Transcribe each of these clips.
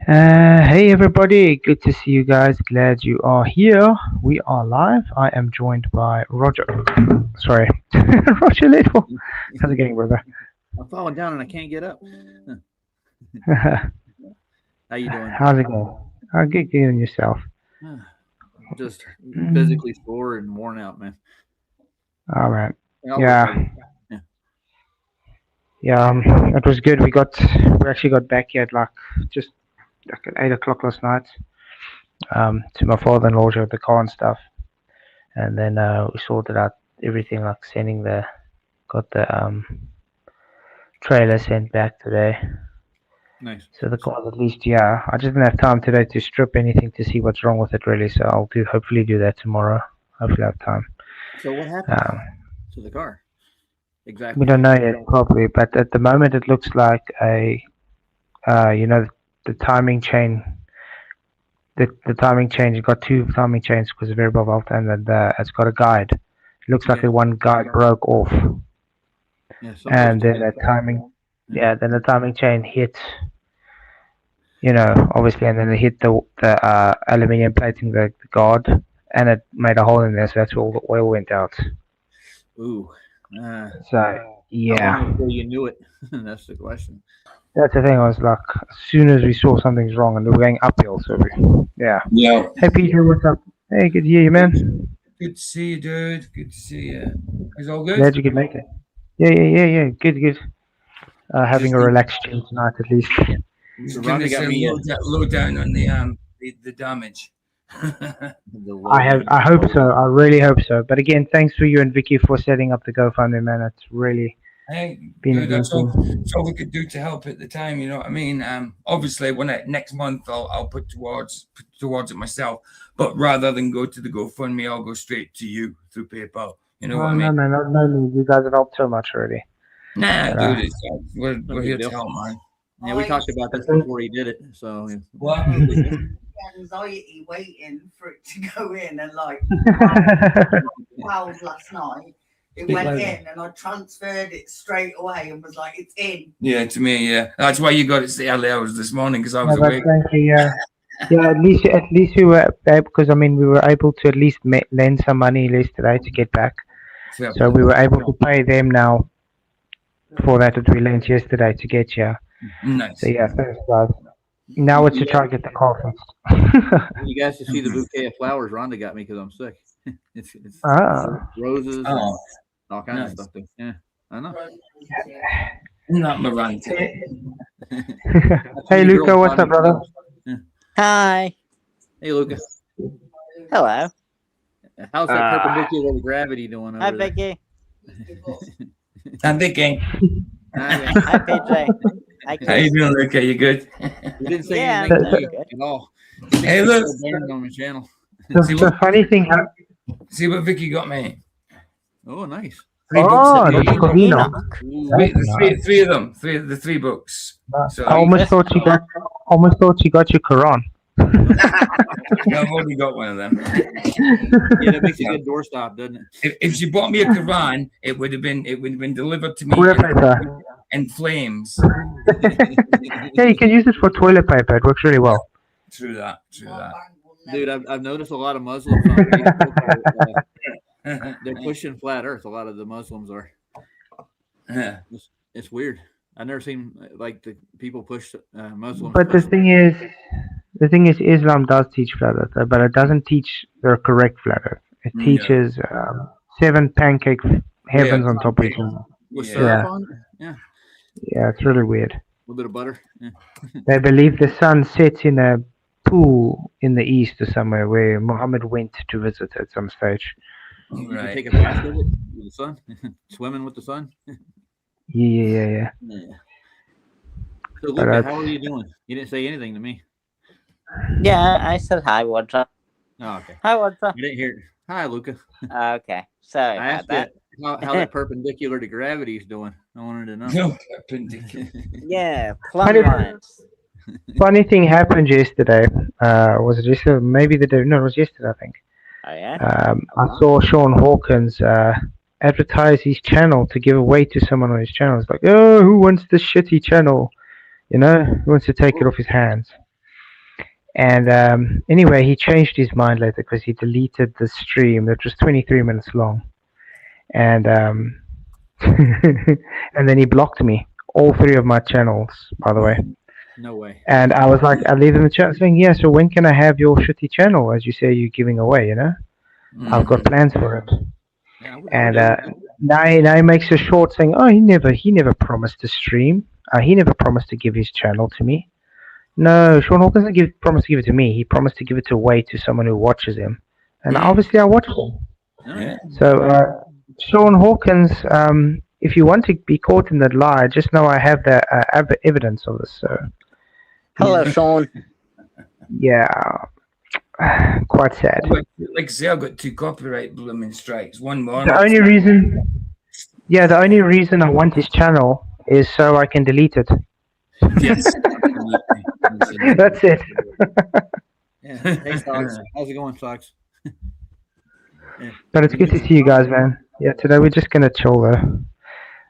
Hey everybody, good to see you guys. Glad you are here. We are live. I am joined by Roger. Sorry, Roger Little. How's it going, brother? I'm falling down and I can't get up. How you doing? How's it going? Good, good on yourself. Just Mm, physically sore and worn out, man. all right. I'll recover. Yeah, Yeah. yeah. It was good. We actually got back here at just like at 8 o'clock last night. To my father-in-law with the car and stuff, and then we sorted out everything, like sending the got the trailer sent back today. Nice. So the car's at least, yeah. I just didn't have time today to strip anything to see what's wrong with it really. So hopefully do that tomorrow. Hopefully I have time. So what happened Um, to the car we exactly? don't know yet probably, but at the moment it looks like you know, the timing chain. The timing chain. It's got two timing chains because of variable volt, and then it's got a guide. It looks like Okay. the one guide broke off, Yeah. Some of those and then tires. the timing, Yeah. yeah, then the timing chain hit, obviously, and then it hit the aluminium plating, the guard, and it made a hole in there, so that's where all the oil went out. Ooh. Uh, So how long yeah, before you knew it? That's the question. that's the thing. I was like, as soon as we saw something's wrong, and we were going uphill, so yeah. Yeah. Hey Peter, what's up? Hey, good to hear you, Good, man. good to see you, dude. Good to see you. Is all good? Glad you could make it. Yeah, yeah, yeah, yeah. Good, good. Having Just a relaxed stream tonight, at least. just giving Rhonda us got a me low down on the damage. the low down. I hope so. I really hope so. But again, thanks for you and Vicky for setting up the GoFundMe, man. It's really Hey, been a dude, good thing. that's all we could do to help at the time. You know what I mean? Obviously, next month I'll put towards it myself. But rather than go to the GoFundMe, I'll go straight to you through PayPal. You know what Oh I no, mean? man, no need. You guys have helped so much already. Nah, But dude, No we're big here to deal. help, man. Yeah, we talked about I this think before he did it. So yeah. What? No big deal. Anxiety waiting for it to go in and like 12 last night. It Speak went louder. in and I transferred it straight away and was like, it's in. Yeah, to me, yeah. That's why you got it the early hours this morning because I yeah, was but awake. thank you. Yeah, yeah. At least we were able, because I mean we were able to at least lend some money yesterday to get back. Fair So play. we were able to pay them now for that we lent yesterday to get here. So Nice. yeah, thanks guys. Now it's You to try guys, and get the car fixed. you guys should see the bouquet of flowers Rhonda got me because I'm sick. It's Ah. roses and Oh, all kinds of nice. stuff. Too. Yeah, I know. Not Maranta. Not too Hey many girls Luca, what's bought up, me brother? flowers. Yeah. Hi. Hey, Luca, Hello. how's that Ah. perpendicular to gravity doing Hi, over there? Vicky. I'm thinking. Ah, yeah. Hi, PJ. Hi, How you Chris. doing, Luca? You good? You didn't say Yeah, anything I'm to doing me good. at all. I think Hey, she's look. still banned on my channel. See The what funny thing, Vicky got me. Oh, nice. 3 books oh, of the Enoch. Enoch. Enoch. Ooh, That's Three of them. The three books. So I almost thought you got your Quran. I've already got one of them. yeah, that makes a Yeah. good doorstop, doesn't it? If she bought me a Quran, it would have been delivered to me Toilet paper. in flames. Yeah, you can use it for toilet paper. It works really well. True that. Dude, I've noticed a lot of Muslims on Facebook. They're pushing flat Earth. A lot of the Muslims are. Yeah. It's weird. I've never seen like the people push Muslims. But push the thing is, Islam does teach flat Earth, but it doesn't teach the correct flat Earth. It Yeah. teaches 7 pancake heavens Yeah, on top of each other. with Yeah. syrup on it. Yeah, Yeah, it's really weird. a little bit of butter. Yeah. They believe the sun sets in a pool in the east or somewhere where Muhammad went to visit at some stage. You can Right. take a bath with it with the sun, swimming with the sun. Yeah. Yeah. So But Luca, how that's are you doing? You didn't say anything to me. Yeah, I said hi, what's up? Oh, okay. Hi, what's up? I didn't hear. Hi, Luca. Okay, sorry I about asked that. you how that perpendicular to gravity is doing. I wanted to know. No, perpendicular. Yeah, plumb Funny- lines. funny thing happened yesterday. Was it yesterday? Maybe the day? No, it was yesterday, I think. Oh, yeah? I saw Sean Hawkins advertise his channel to give away to someone on his channel. It's like, oh, who wants this shitty channel? You know, who wants to take it off his hands? And anyway, he changed his mind later because he deleted the stream that was 23 minutes long, and and then he blocked me, all 3 of my channels, by the way. No way. And I was like, I leave him a chat saying, yeah, so when can I have your shitty channel, as you say you're giving away, you know? I've got plans for it. Yeah, And now he makes a short saying, oh, he never promised to stream. He never promised to give his channel to me. No, Sean Hawkins didn't promise to give it to me. He promised to give it away to someone who watches him. And obviously I watch him. Yeah. So, Sean Hawkins, if you want to be caught in that lie, just know I have the evidence of this. So, Hello, Sean. yeah, quite sad. Like I say, I've got 2 copyright blooming strikes. One more. The only reason I want his channel is so I can delete it. Yes. That's it. Yeah. Hey, Socks. How's it going, Socks? But it's good to see you guys, man. Yeah, today we're just gonna chill though.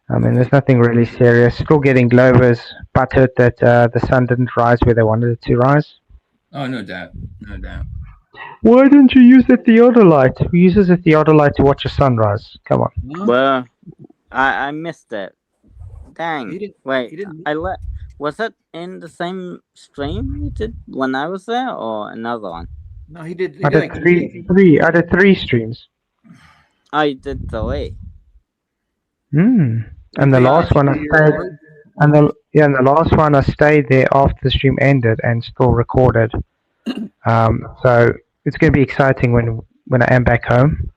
I mean, there's nothing really serious. Still getting Glover's buttered that the sun didn't rise where they wanted it to rise. Oh, no doubt. No doubt. Why didn't you use the theodolite? Who uses a theodolite to watch a sunrise? Come on. No? Well, I missed it. Dang. He didn't- Wait, he didn't- was it in the same stream you did when I was there, or another one? No, he did. I did three streams. Oh, you did 3. And the last one I stayed, and the last one I stayed there after the stream ended and still recorded. So it's going to be exciting when I am back home.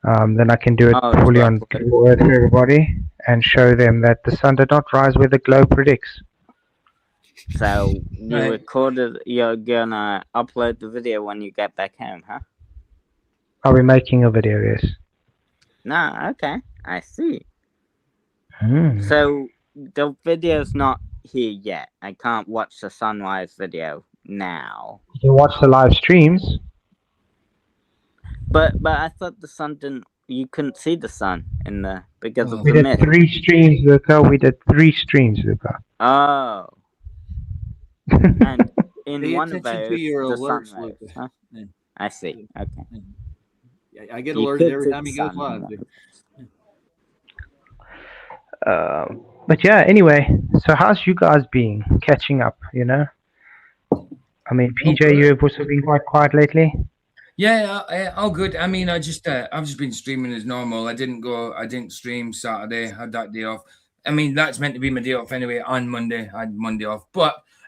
Then I can do it Oh, fully on exactly. Google Earth for everybody and show them that the sun did not rise where the globe predicts. So you Right. recorded. You're gonna upload the video when you get back home, huh? I'll be making a video, yes. No, okay, I see. Mm. So the video's not here yet. I can't watch the sunrise video now. You can watch the live streams. But I thought the sun didn't. You couldn't see the sun in the because of We the did mist. 3 streams, Luca. We did 3 streams, Luca. Oh, and in Pay one of attention to those, your the alerts, sunrise. Luca. Huh? Yeah. I see. Okay. Yeah, I get You alerted could every see time the he goes sun, live. yeah. dude. But yeah, anyway, so how's you guys being? Catching up, you know? I mean, PJ, you have also been quite quiet lately. Yeah, all good. I mean, I've just been streaming as normal. I didn't stream Saturday. Had that day off. I mean, that's meant to be my day off anyway. On Monday, I had Monday off.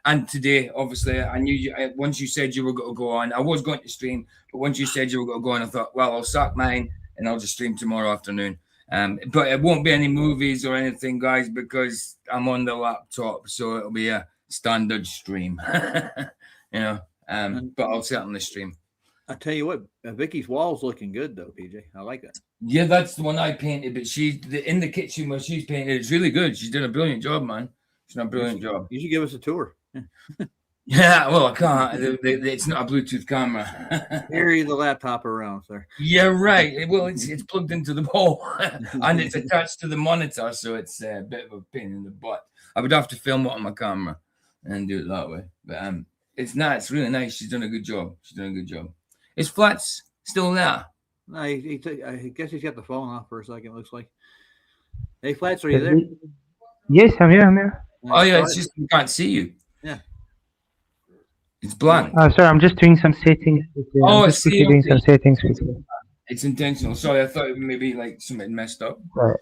And today, obviously, I knew you. Once you said you were going to go on, I was going to stream. But once you said you were going to go on, I thought, well, I'll sack mine and I'll just stream tomorrow afternoon. But it won't be any movies or anything, guys, because I'm on the laptop, so it'll be a standard stream. you know. But I'll certainly stream. I tell you what, Vicky's wall's looking good though, PJ. I like it. Yeah, that's the one I painted, but in the kitchen where she's painted, it's really good. She's done a brilliant job, man. She's done a brilliant job. You should give us a tour. Yeah, well, I can't. It's not a Bluetooth camera. Carry the laptop around, sir. Yeah, right. Well, it's plugged into the wall and it's attached to the monitor, so it's a bit of a pain in the butt. I would have to film it on my camera and do it that way. But it's really nice. She's done a good job. His flat's still there. No, I guess he's got the phone off for a second. It looks like. Hey, Flats, are you there? Yes, I'm here. Oh yeah, it's just we can't see you. Yeah. It's blank. Sorry, I'm just doing some settings. Oh, I just quickly see, doing okay. some settings quickly. It's intentional. Sorry, I thought it maybe like something messed up. Right.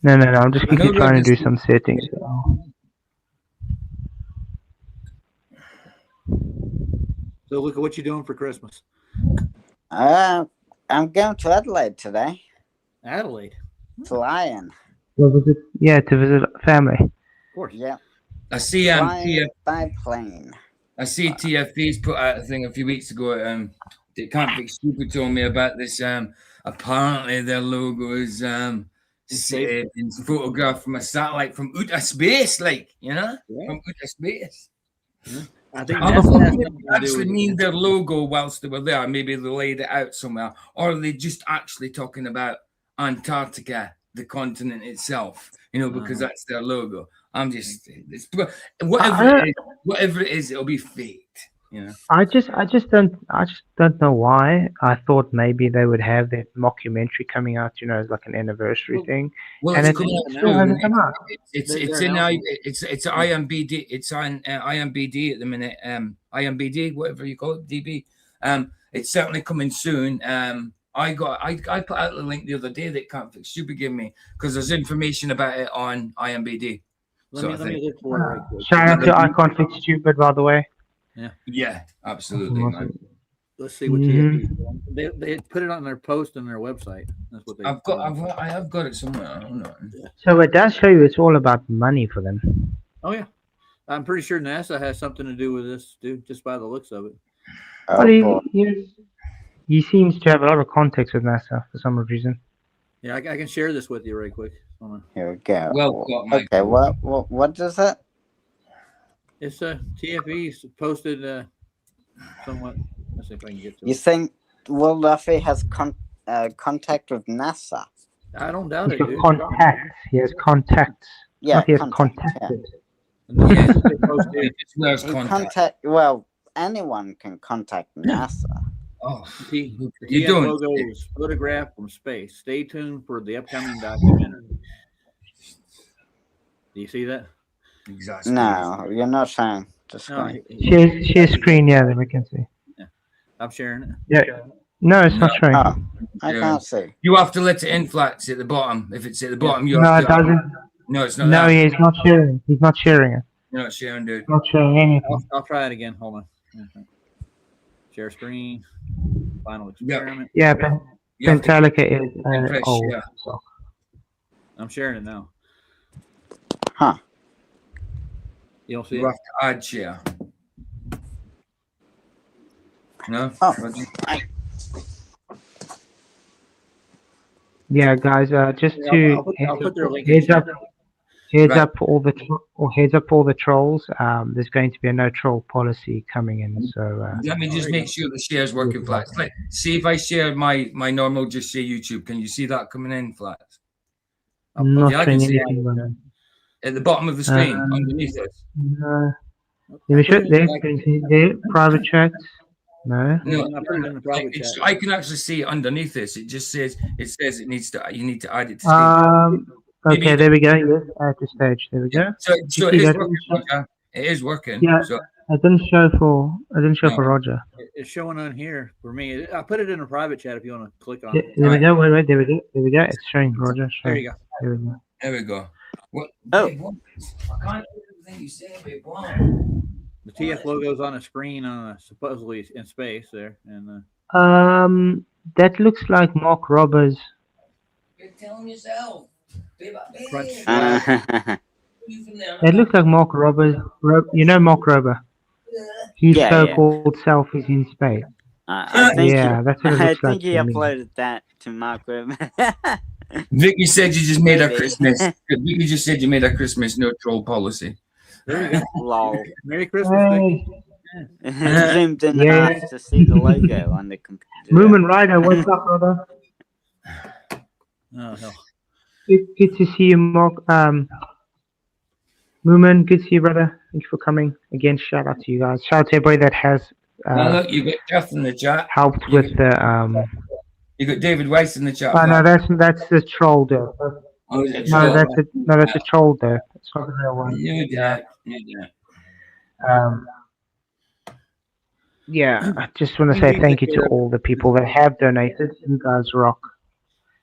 No, I'm just quickly know trying to that do some settings. So look at what you're doing for Christmas. I'm going to Adelaide today. Adelaide. Flying. To visit family. Of course. Yeah. I see Flying by plane. I see TFP's put out a thing a few weeks ago. They Can't Be Stupid told me about this. Apparently their logo is it's photographed from a satellite from outer space, like, you know, from outer space. I think I that's don't what has know if something they to do actually with mean their logo whilst they were there. Maybe they laid it out somewhere, or are they just actually talking about Antarctica the continent itself, because Uh-huh. that's their logo. I'm just whatever it is, it'll be faked. I just don't know why. I thought maybe they would have that mockumentary coming out, as like an anniversary Well, thing. Well, And it's it coming out still soon. hasn't come out. It's They're in announcing it's IMBD. It's on IMBD at the minute. IMBD, whatever you call it, DB. It's certainly coming soon. I put out the link the other day that Can't Stupid gave me because there's information about it on IMBD. Let me look for it right quick. Shout out to I Can't Fix Stupid, by the way. Yeah, absolutely, man. Let's see what TFB. They put it on their post on their website. That's what they. I have got it somewhere. Hold on. So it does show you it's all about money for them. Oh yeah, I'm pretty sure NASA has something to do with this, dude. Just by the looks of it. But he seems to have a lot of contacts with NASA for some reason. Yeah, I can share this with you right quick. Hold on. Here we go. Well got, Mike. Okay, what does it? It's TFE posted somewhat. Let's see if I can get to You it. think Will Duffy has contact with NASA? I don't doubt He's it, got dude. contacts. He has contacts. Yeah, Not he has contact, yeah. contacted. Yeah, they posted- It's where's He contact. well, anyone can contact NASA. Oh, The you TF doing? logo is photographed from space. Stay tuned for the upcoming documentary. Do you see that? Exactly. No, you're not showing the No, screen. Share screen, yeah, that we can see. I'm sharing it. Yeah. No, it's not showing. Oh, I Yeah. can't see. You have to let it in flats at the bottom. If it's at the bottom, you No, have it to. doesn't. No, it's not. No, that. he's not sharing. He's not sharing it. You're not sharing, dude. Not showing anything. I'll try it again. Hold on. Okay. Share screen. Final experiment. Yeah, You have to Pentalica is press old. share. So. I'm sharing it now. Huh. You don't see You it? have to add share. No. Oh. Yeah, guys, just Yeah, to I'll put their link. heads up Right. for all the trolls. There's going to be a no troll policy coming in. So Let me just make sure the share's working flats. See if I share my normal, just say YouTube. Can you see that coming in flats? I'm not yeah, I can showing see anything. Roman. At the bottom of the screen, Um, underneath it. No. Let me show there. Can you see there? Private chat. No. No, I put it in the private chat. I can actually see it underneath this. It just says you need to add it to stage. Maybe- Okay, there we go. Yes, at the stage. There we go. So You it see is that? working. Roger. It is working. Yeah. So I didn't show for No. Roger. It's showing on here for me. I put it in a private chat if you want to click on Yeah, it. there we go. Wait, there we go. There we go. It's showing Roger. There you go. There we go. there we go. What? Oh. Babe, what? I can't do everything you say, babe. Why? The TF logo's on a screen, supposedly in space there, and That looks like Mark Roberts. You're telling yourself. Babe, Front babe, Uh, you from there. It looks like Mark Roberts. You know Mark Rober. His Yeah, so-called self is in space. I think Yeah, that's what it I looks like think he to me. uploaded that to Mark River. Vicky said you just made a Maybe. Christmas. Vicky just said you made a Christmas no troll policy. there you go. Lol. Merry Christmas, Vicky. Hey, Zoomed in Yeah. enough to see the logo on the computer. Moomin Rider, what's up, brother? Oh hell. Good to see you, Mark. Moomin, good to see you, brother. Thank you for coming. Again, shout out to you guys. Shout out to everybody that has Now look, you got Jeff in the chat. helped with the You got David Weiss in the chat. Oh no, that's the troll though. Oh, is it No, troll? that's a troll though. It's not the real one. Knew that. Yeah, I just want to say thank you to all the people that have donated. You guys rock.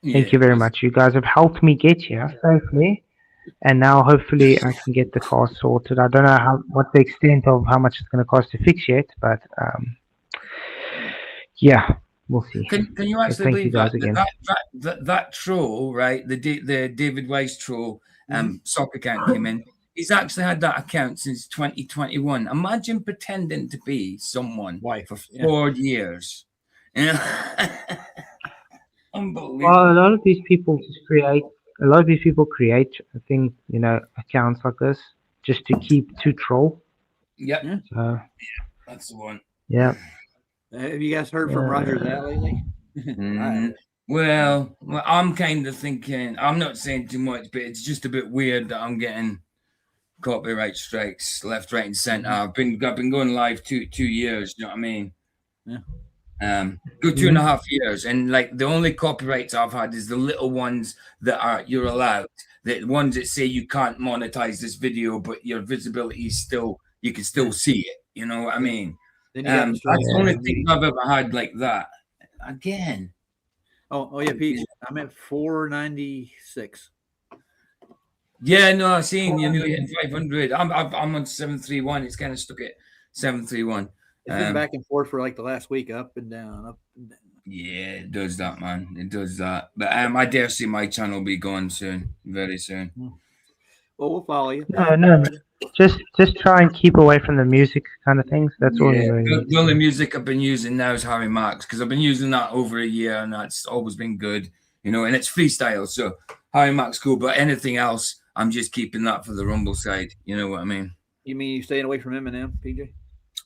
Thank you very much. You guys have helped me get here safely, and now hopefully I can get the car sorted. I don't know what the extent of how much it's going to cost to fix yet, but yeah, we'll see. Can you So actually thank you believe guys that, again. that troll, right? The David Weiss troll soccer account came in. He's actually had that account since 2021. Imagine pretending to be someone for 4 years. Unbelievable. Well, a lot of these people create, I think, accounts like this just to troll. Yep, So, that's the one. yeah. Have you guys heard from Roger that lately? Mhm. Well, I'm kind of thinking. I'm not saying too much, but it's just a bit weird that I'm getting copyright strikes left, right, and center. I've been going live two years. You know what I mean? Yeah. Go 2.5 years, and like the only copyrights I've had is the little ones that you're allowed. The ones that say you can't monetize this video, but your visibility is still, you can still see it. You know what I mean? Then you got That's the only thing I've ever had like that. Again. Oh yeah, Pete. I'm at 496. Yeah, no, I've seen you nearly hit 500. I'm on 731. It's kind of stuck at 731. It's been back and forth for like the last week, up and down, up and down. Yeah, it does that, man. It does that. But I dare see my channel be gone soon, very soon. Well, we'll follow you. No. Just try and keep away from the music kind of things. That's all you really need. The only music I've been using now is Harry Max, because I've been using that over a year, and that's always been good, you know. And it's freestyle, so Harry Max cool. But anything else, I'm just keeping that for the Rumble side. You know what I mean? You mean you staying away from Eminem, PJ?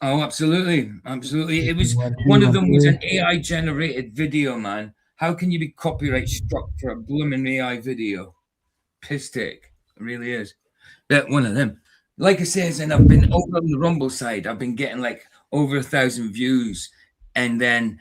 Oh, absolutely. It was one of them was an AI generated video, man. How can you be copyright struck for a blooming AI video? Piss take. It really is. Yeah, one of them. Like I says, and I've been over on the Rumble side, I've been getting like over 1,000 views and then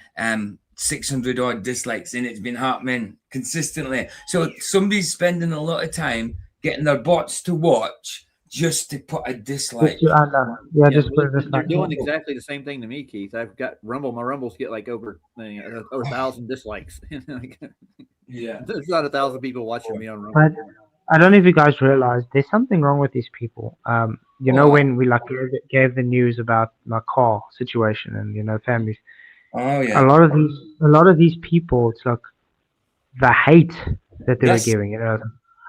600 odd dislikes, and it's been happening consistently. So somebody's spending a lot of time getting their bots to watch just to put a dislike. Just put a dislike. They're doing exactly the same thing to me, Keith. I've got Rumble. My Rumbles get like over 1,000 dislikes. Yeah, there's not 1,000 people watching me on Rumble. I don't know if you guys realize there's something wrong with these people. You know, when we like gave the news about my car situation and, you know, families. Oh yeah. A lot of these people, it's like the hate that they were giving. You know,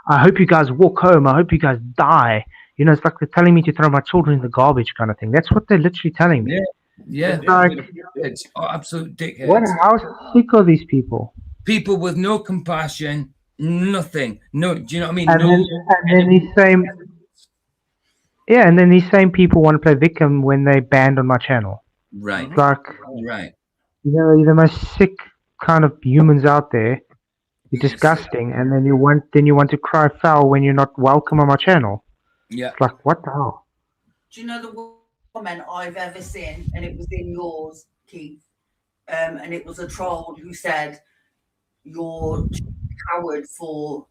I hope you guys walk home. I hope you guys die. You know, it's like they're telling me to throw my children in the garbage kind of thing. That's what they're literally telling me. Yeah. It's absolute dickheads. How sick are these people? People with no compassion, nothing. No, do you know what I mean? And then these same people want to play victim when they banned on my channel. Right. It's like, right. You know, you're the most sick kind of humans out there. You're disgusting, and then you want to cry foul when you're not welcome on my channel. Yeah. It's like, what the hell? Do you know the comment I've ever seen, and it was in yours, Keith, and it was a troll who said, "You're a coward for."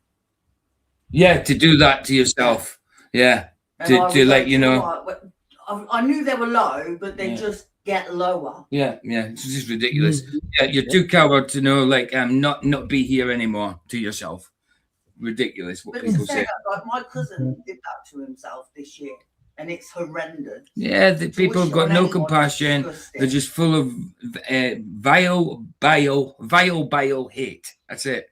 Yeah, to do that to yourself. Yeah, to let you know. I knew they were low, but they just get lower. Yeah, it's just ridiculous. Yeah, you're too coward to know, like, not be here anymore to yourself. Ridiculous what people say. Like my cousin did that to himself this year, and it's horrendous. Yeah, the people have got no compassion. They're just full of vile bile hate. That's it.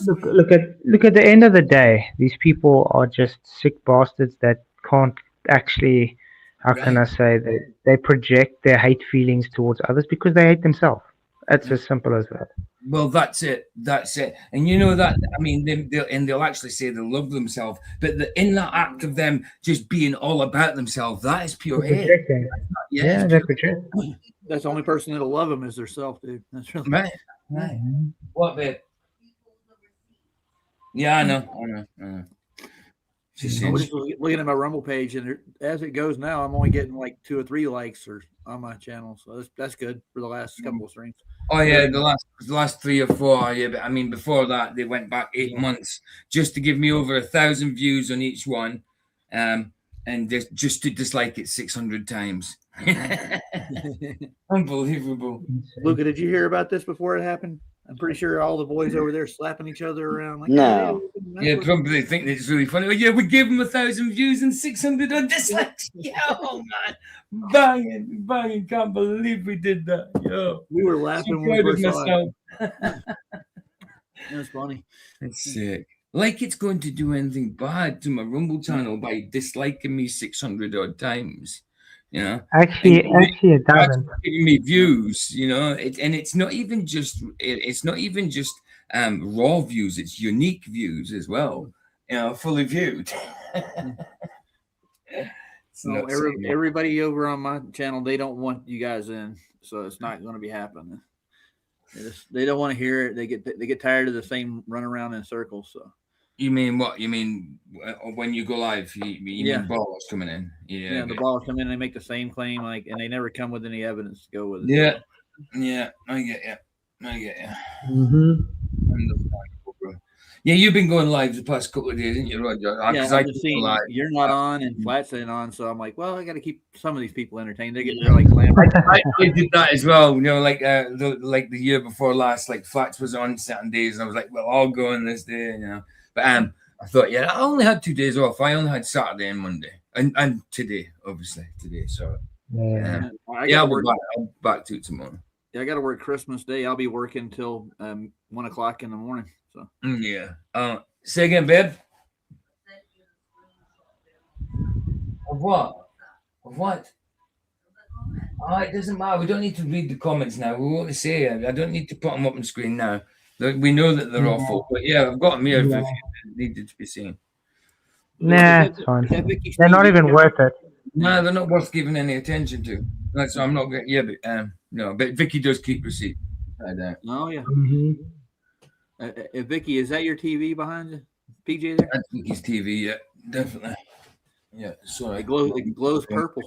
Look at the end of the day, these people are just sick bastards that can't actually, how can I say, they project their hate feelings towards others because they hate themselves. It's as simple as that. Well, that's it. And you know that, I mean, they'll actually say they love themselves, but in that act of them just being all about themselves, that is pure hate. Yeah, they're projecting. That's the only person that'll love them is their self, dude. That's really right. What, babe? Yeah, I know. I'm just looking at my Rumble page, and as it goes now, I'm only getting like 2 or 3 likes on my channel, so that's good for the last couple of streams. Oh yeah, the last 3 or 4. Yeah, but I mean, before that, they went back 8 months just to give me over 1,000 views on each one, and just to dislike it 600 times. Unbelievable. Luca, did you hear about this before it happened? I'm pretty sure all the boys over there slapping each other around. Like, no. Yeah, probably think it's really funny. Oh, yeah, we gave them 1,000 views and 600 on dislikes. Yeah, oh man, banging! Can't believe we did that. Yo, we were laughing when we first saw it. It was funny. It's sick. Like it's going to do anything bad to my Rumble channel by disliking me 600 odd times. You know, actually, it doesn't. Giving me views, you know, and it's not even just raw views; it's unique views as well. You know, fully viewed. So everybody over on my channel, they don't want you guys in, so it's not going to be happening. They don't want to hear it. They get tired of the same run around in circles. So You mean what? You mean when you go live? You Yeah. mean ballers coming in? yeah, the ballers come in and they make the same claim, like, and they never come with any evidence to go with it. Yeah, yeah, I get you. Mm-hmm. Understandable, bro. Yeah, you've been going live the past couple of days, didn't you, Roger? Yeah, Because I've just seen live. you're not on and Flat's ain't on, so I'm like, well, I got to keep some of these people entertained. They're like clamoring. I did that as well. You know, like the year before last, like Flats was on certain days, and I was like, well, I'll go on this day, you know. But I thought, yeah, I only had 2 days off. I only had Saturday and Monday, and today, obviously today. So Yeah. I'll be back to it tomorrow. Yeah, I got to work Christmas Day. I'll be working till 1 o'clock in the morning. So Yeah. Say again, babe. Of what? Of what? Oh, it doesn't matter. We don't need to read the comments now. We want to say it. I don't need to put them up on screen now. We know that they're awful, but yeah, I've got them here if you needed to be seen. Nah, it's fine. They're not even worth it. No, they're not worth giving any attention to. That's I'm not going. Yeah, but no, but Vicky does keep receipt. I don't. Oh yeah. Mm-hmm. Vicky, is that your TV behind you? PJ there? That's Vicky's TV. Yeah, definitely. Yeah, sorry. It glows purple.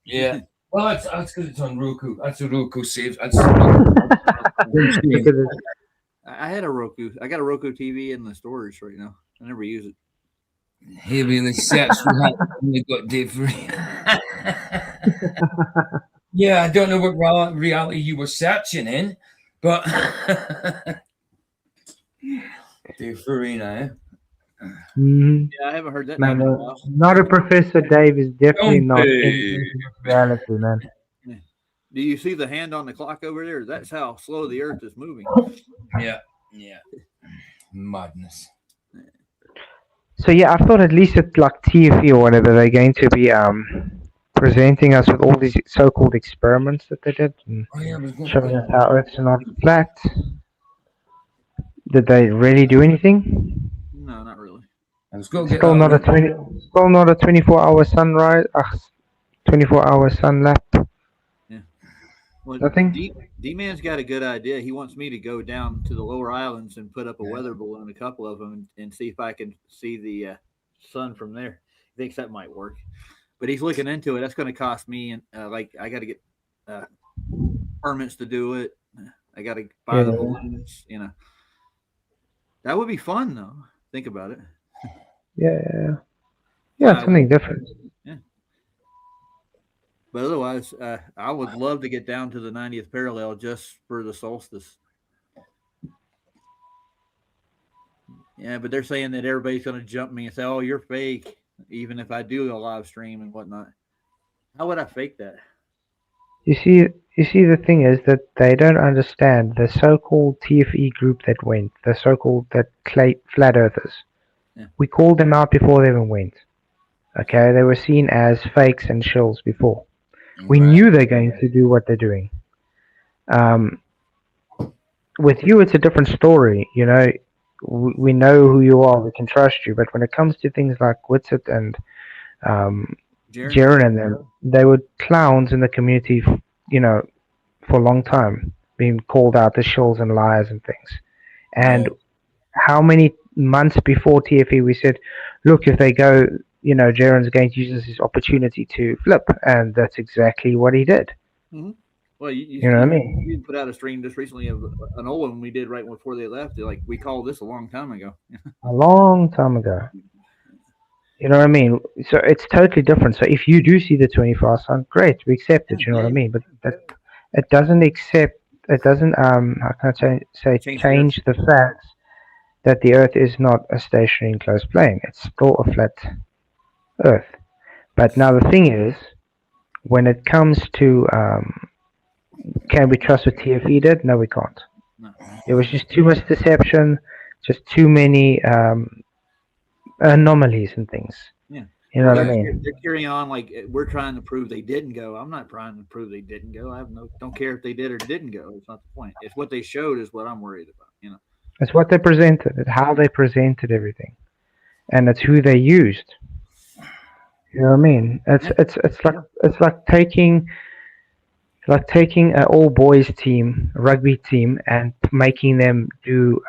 Yeah. Well, that's because it's on Roku. That's a Roku save. That's. I had a Roku. I got a Roku TV in the storage right now. I never use it. He really sets for that. We got Dave Farina. Yeah, I don't know what reality you were searching in, but Dave Farina, eh? Mm-hmm. Yeah, I haven't heard that. Man, name in a while. not a Professor Dave is definitely Don't not be. in reality, man. Do you see the hand on the clock over there? That's how slow the Earth is moving. Yeah. Madness. So yeah, I thought at least at like TFE or whatever, they're going to be presenting us with all these so-called experiments that they did and Oh yeah, I was going showing us how Earth's not flat. Did they really do anything? No, not really. I was going to get Still not a that. still not a 24-hour sunrise. 24-hour sun lap. Well, Nothing? D-Man's got a good idea. He wants me to go down to the lower islands and put up a weather balloon, a couple of them, and see if I can see the sun from there. He thinks that might work, but he's looking into it. That's going to cost me, and I got to get permits to do it. I got to buy the balloons. You know, that would be fun though. Think about it. Yeah, it's something different. But otherwise, I would love to get down to the 90th parallel just for the solstice. Yeah, but they're saying that everybody's going to jump me and say, "Oh, you're fake," even if I do a live stream and whatnot. How would I fake that? You see, the thing is that they don't understand the so-called TFE group that went, the so-called flat earthers. Yeah. We called them out before they even went. Okay, they were seen as fakes and shills before. We knew they're going to do what they're doing. With you, it's a different story. You know, we know who you are. We can trust you. But when it comes to things like Witsit and Jaren and them, they were clowns in the community, you know, for a long time, being called out as shills and liars and things. And how many months before TFE we said, look, if they go, you know, Jaren's going to use this as opportunity to flip, and that's exactly what he did. Mm-hmm. Well, you know what I mean? You put out a stream just recently of an old one we did right before they left. Like, we called this a long time ago. A long time ago. You know what I mean? So it's totally different. So if you do see the 24-hour sun, great, we accept it. You know what I mean? But it doesn't how can I say change the fact that the Earth is not a stationary enclosed plane. It's still a flat Earth. But now the thing is, when it comes to can we trust what TFE did? No, we can't. No. It was just too much deception, just too many anomalies and things. Yeah. You know what I mean? They're carrying on like we're trying to prove they didn't go. I'm not trying to prove they didn't go. Don't care if they did or didn't go. It's not the point. It's what they showed is what I'm worried about. You know, it's what they presented. It's how they presented everything, and it's who they used. You know what I mean? It's like taking like taking an all boys team, a rugby team, and making them do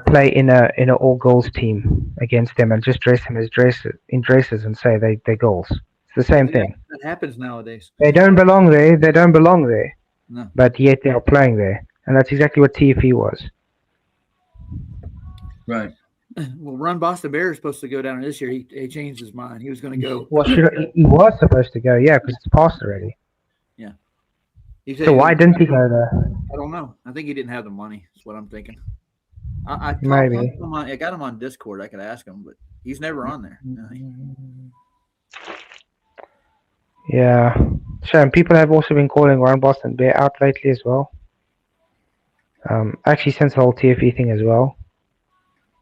play in a all girls team against them, and just dress them as dresses and say they're girls. It's the same thing. That happens nowadays. They don't belong there. They don't belong there. No. But yet they are playing there, and that's exactly what TFE was. Right. Well, Run Boston Bear is supposed to go down this year. He changed his mind. He was going to go. Well, he was supposed to go, yeah, because it's passed already. He said So he why was- didn't he go there? I don't know. I think he didn't have the money. That's what I'm thinking. I Maybe. I got him on Discord. I could ask him, but he's never on there. Yeah. Shame. People have also been calling Run Boston Bear out lately as well. Actually, since the whole TFE thing as well.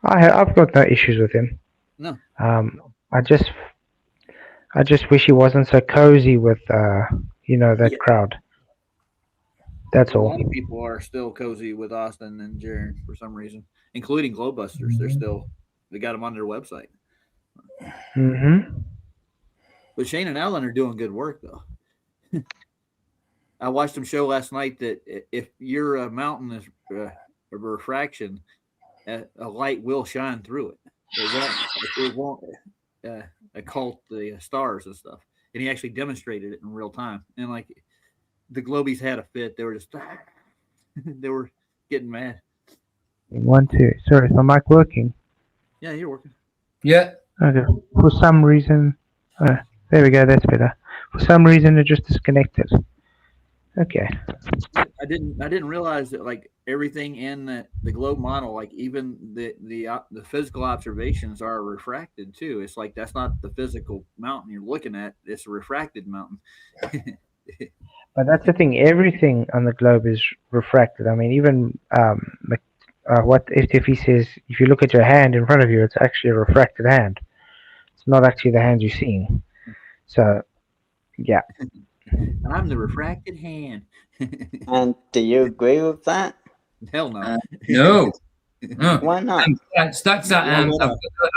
I've got no issues with him. No. I just wish he wasn't so cozy with that Yeah. crowd. That's A all. lot of people are still cozy with Austin and Jaron for some reason, including Glowbusters. They got them on their website. Mm-hmm. But Shane and Alan are doing good work, though. I watched them show last night that if your mountain is a refraction, a light will shine through it. It won't occult the stars and stuff. And he actually demonstrated it in real time. And like the Globies had a fit. They were just they were getting mad. 1, 2. Sorry, is my mic working? Yeah, you're working. Yeah. Okay. For some reason, there we go. That's better. For some reason, it just disconnected. Okay. I didn't realize that like everything in the globe model, like even the physical observations are refracted too. It's like that's not the physical mountain you're looking at; it's a refracted mountain. But that's the thing. Everything on the globe is refracted. I mean, even what FTFE says, if you look at your hand in front of you, it's actually a refracted hand. It's not actually the hand you're seeing. So, yeah. I'm the refracted hand. And do you agree with that? Hell no. No. No. Why not? That's that.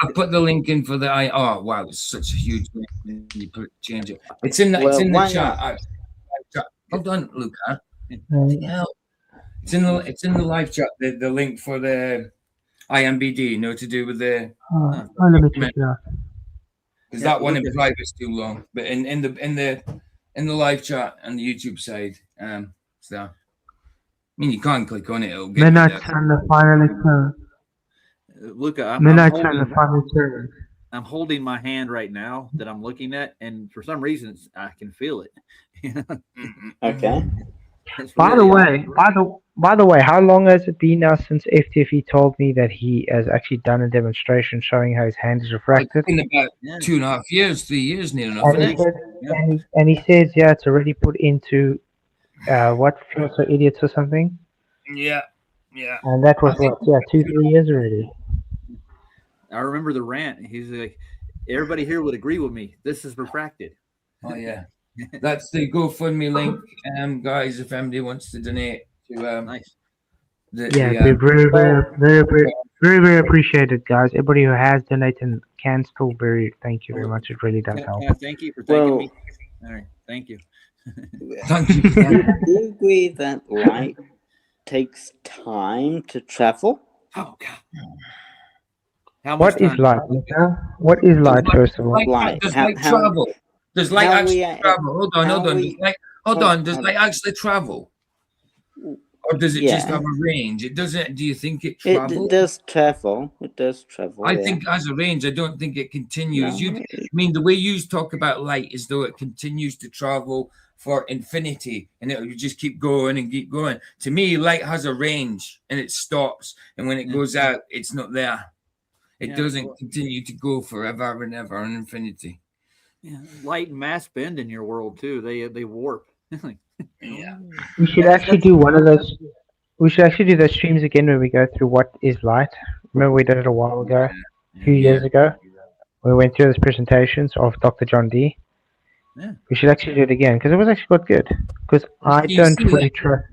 I've put the link in for the. Oh wow, it's such a huge link. You change it. It's in the. It's Well, in the why chat. Hold on, Luca. Mm. Yeah. It's in the. It's in the live chat. The link for the IMBD. To do with the. Let me check it out. Because Yeah, that one look in at- private is too long. But in the live chat and the YouTube side, so. I mean, you can't click on it. It'll get Midnight you there. Sun, the final turn. Luca, I'm Midnight Sun, the holding, final turn. I'm holding my hand right now that I'm looking at, and for some reason I can feel it. Okay. It's By the really- way, by the way, how long has it been now since FTFE told me that he has actually done a demonstration showing how his hand is refracted? In about Yeah. 2.5 years, 3 years near enough. And Isn't he, it? said, Yeah. and he says, yeah, it's already put into what, Fields for Idiots or something? Yeah, yeah. And that was what, 2-3 years already. I remember the rant. He's like, everybody here would agree with me. This is refracted. Oh yeah. That's the GoFundMe link, guys. If anybody wants to donate to Nice. Yeah, we very appreciated, guys. Everybody who has donated can still thank you very much. It really does Can help. I thank you for thanking Well- me? All right. Thank you. thank you. Do you agree that light takes time to travel? Oh God. How much What is time? light, Luca? What is light, first of all? Light. Does How- light how- travel? Does light how actually we- travel? Hold on. how Hold we- on. Does hold- light actually travel? Or does it just Yeah. have a range? It doesn't. Do you think it It travels? does travel. It does travel. I yeah. think as a range, I don't think it continues. No, I mean, the way you talk about light is though it continues to travel for infinity and it will just keep going and keep going. To me, light has a range and it stops. And when it Yeah. goes out, it's not there. It Yeah, doesn't well- continue to go forever and ever and infinity. Yeah. Light and mass bend in your world too. They warp. Yeah. We should actually do one of those. We should actually do those streams again where we go through what is light. Remember we did it a while ago, a few years ago. We went through those presentations of Dr. John D. Yeah. We should actually do it again because it was actually quite good. Because I You don't see fully that- trust.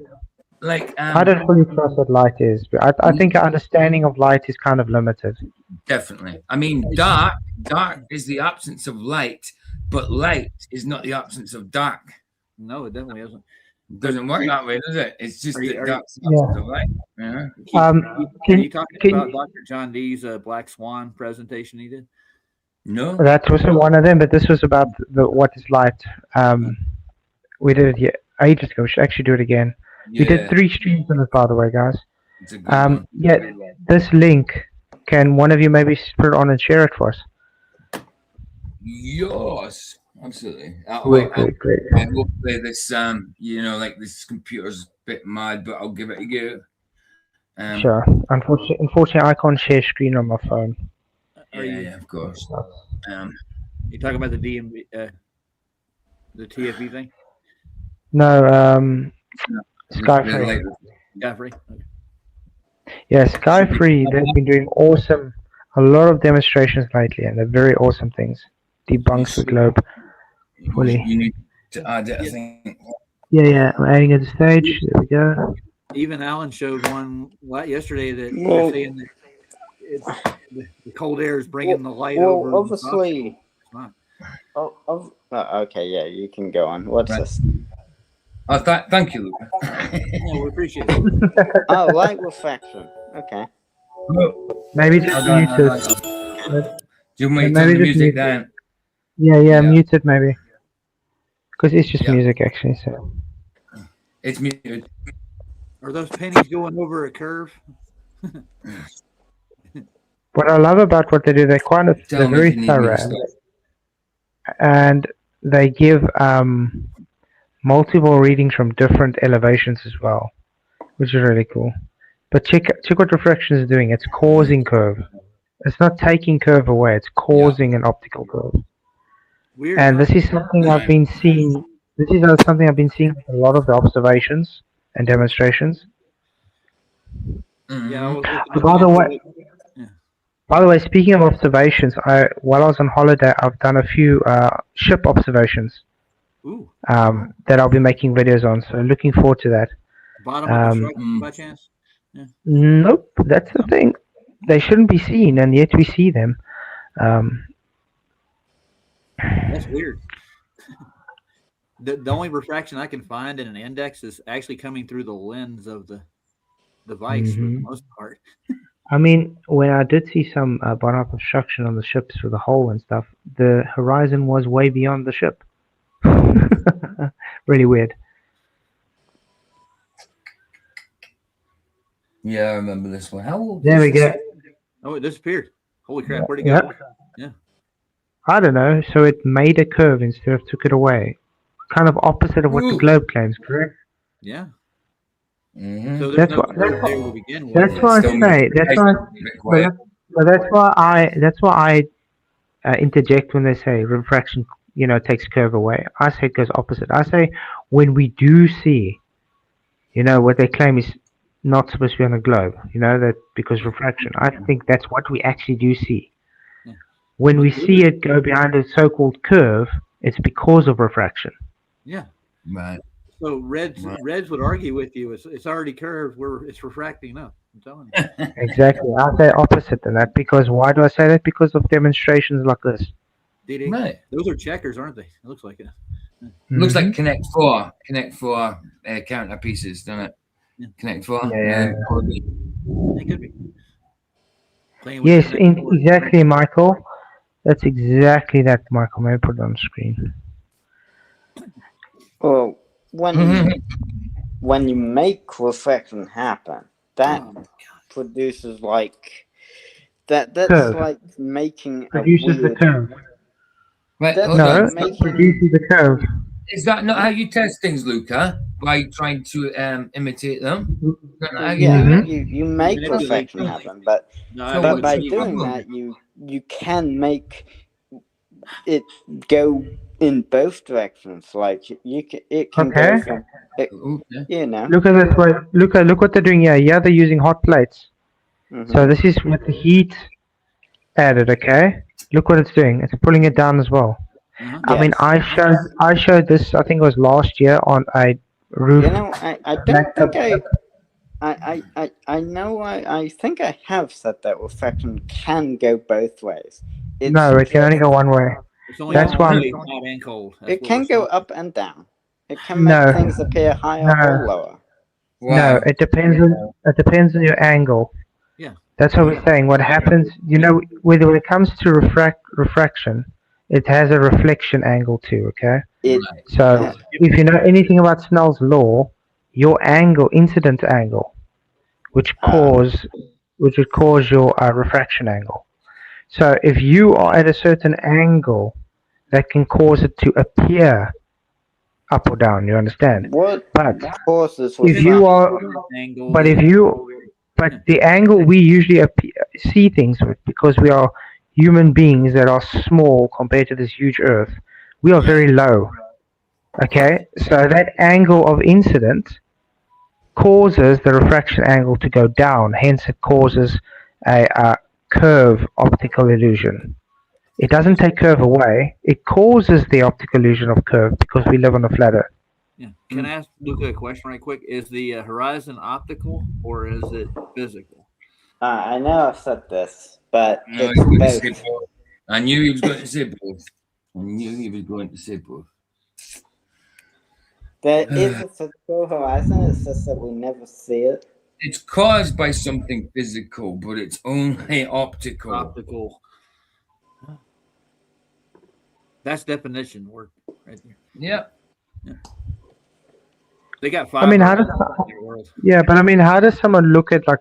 Like I don't fully trust what light is. But I think our understanding of light is kind of limited. definitely. I mean, dark is the absence of light, but light is not the absence of dark. No, it definitely isn't. It doesn't work that way, does it? It's just Are you- that are you- dark's the absence of light. Yeah. Are Can, you talking can- about Dr. John Dee's Black Swan presentation he did? No. that was one of them, but this was about what is light. We did it ages ago. We should actually do it again. We did 3 streams on it, by the way, guys. It's a good one. Yeah, this link, can one of you maybe put it on and share it for us? Yes, absolutely. Great. I will play this. Like this computer's a bit mad, but I'll give it a go. Sure. Unfortunately, I can't share screen on my phone. Yeah, of course. You talking about the DMV, the TFV thing? No, Skyfree. Godfrey? Yeah, Skyfree, they've been doing a lot of demonstrations lately, and they're very awesome things. Debunks the globe fully. You need to add it, I think. Yeah, I'm adding it to the stage. There we go. Even Alan showed one yesterday that Well- they're saying that the cold air is bringing the light Well, over. obviously. Not. Okay, yeah, you can go on. What's Right. this? Oh, thank you, Luca. Yeah, we appreciate it. Oh, light reflection. Okay. Maybe just mute it. Do you want me to Maybe turn the just music mute it. down? Yeah, mute it maybe. Because it's just Yeah. music, actually. So It's muted. Are those pennies going over a curve? what I love about what they do, they're Tell me very if you need me thorough, to stop. and they give multiple readings from different elevations as well, which is really cool. But check what refraction is doing. It's causing curve. It's not taking curve away. It's causing an optical curve. Weird. And huh? this is something I've been seeing. This is something I've been seeing in a lot of the observations and demonstrations. Mhm. Yeah. I was looking By at the it. way- By the way, speaking of observations, while I was on holiday, I've done a few ship observations Ooh, that I'll be making videos on. So looking forward to that. bottom of the truck Mm. by chance? Nope, that's the thing. They shouldn't be seen, and yet we see them. That's weird. The only refraction I can find in an index is actually coming through the lens of the device for the Mhm. most part. I mean, when I did see some bottom up obstruction on the ships through the hull and stuff, the horizon was way beyond the ship. Really weird. Yeah, I remember this one. How old There is we this? go. Oh, it disappeared. Holy crap! Where'd it Yeah. go? I don't know. So it made a curve instead of took it away. Kind of opposite of what the Ooh. globe claims, correct? Yeah. Mhm. So there's That's no what- curve there to begin with. That's Yeah, why I still say. That's why. Quiet. But that's why I interject when they say refraction, takes curve away. I say it goes opposite. I say when we do see, what they claim is not supposed to be on a globe, that because refraction. I think that's what we actually do see. Yeah. When we see it go behind a so-called curve, it's because of refraction. Yeah. Right. So Reds would argue with you. It's already curved. It's refracting up. I'm telling you. Exactly. I say opposite than that because why do I say that? Because of demonstrations like this. DD. Right. Those are checkers, aren't they? It looks like it. Looks Mhm. like Connect 4 counter pieces, doesn't it? Yeah. Connect 4. Yeah. Probably. It could be. Playing with Yes, the Connect Four. exactly, Michael. That's exactly that, Michael. Maybe put it on screen. Well, Mhm. when you make reflection happen, that Oh, produces like that's Curve. like making Produces a the weird. curve. Right, That's hold No, on. like making. produces the curve. Is that not how you test things, Luca? By trying to imitate them? Is that not how you Yeah, do it? you make Manipulate reflection them. happen, but No, So I what but wouldn't by the say doing problem? that, you can make it go in both directions. Like it can go Okay. from Okay. Look at this way. Look what they're doing here. Here they're using hot plates. mhm. So this is with the heat added. Okay. Look what it's doing. It's pulling it down as well. Uh-huh. I mean, Yes. I showed this. I think it was last year on a roof. I don't think I know I think I have said that reflection can go both ways. It's No, it can only just- go one way. It's only That's why only hot and cold. That's It what can we're go saying. up and down. It can make No. things appear higher No. or lower. No, Wow. it depends on your angle. Yeah. That's what we're saying. What happens, when it comes to refraction, it has a reflection angle too, okay? It Right. So if you know anything about Snell's law, your incident angle, which would cause your refraction angle. So if you are at a certain angle, that can cause it to appear up or down, you understand? what But causes if you are, Angle but is- if you, but the angle we usually see things with, because we are human beings that are small compared to this huge Earth, we are very low. Okay, so that angle of incident causes the refraction angle to go down. Hence, it causes a curve optical illusion. It doesn't take curve away. It causes the optical illusion of curve because we live on a flat Earth. Yeah. Can I ask Luca a question right quick? Is the horizon optical or is it physical? I know I've said this, but No, it's he's going to say both. both. I knew he was going to say both. I knew he was going to say both. There is a physical horizon, it's just that we never see it. It's caused by something physical, but it's only optical. Optical. That's definition work right there. Yep. They got 5. I mean, how does in the world. yeah, but I mean, how does someone look at like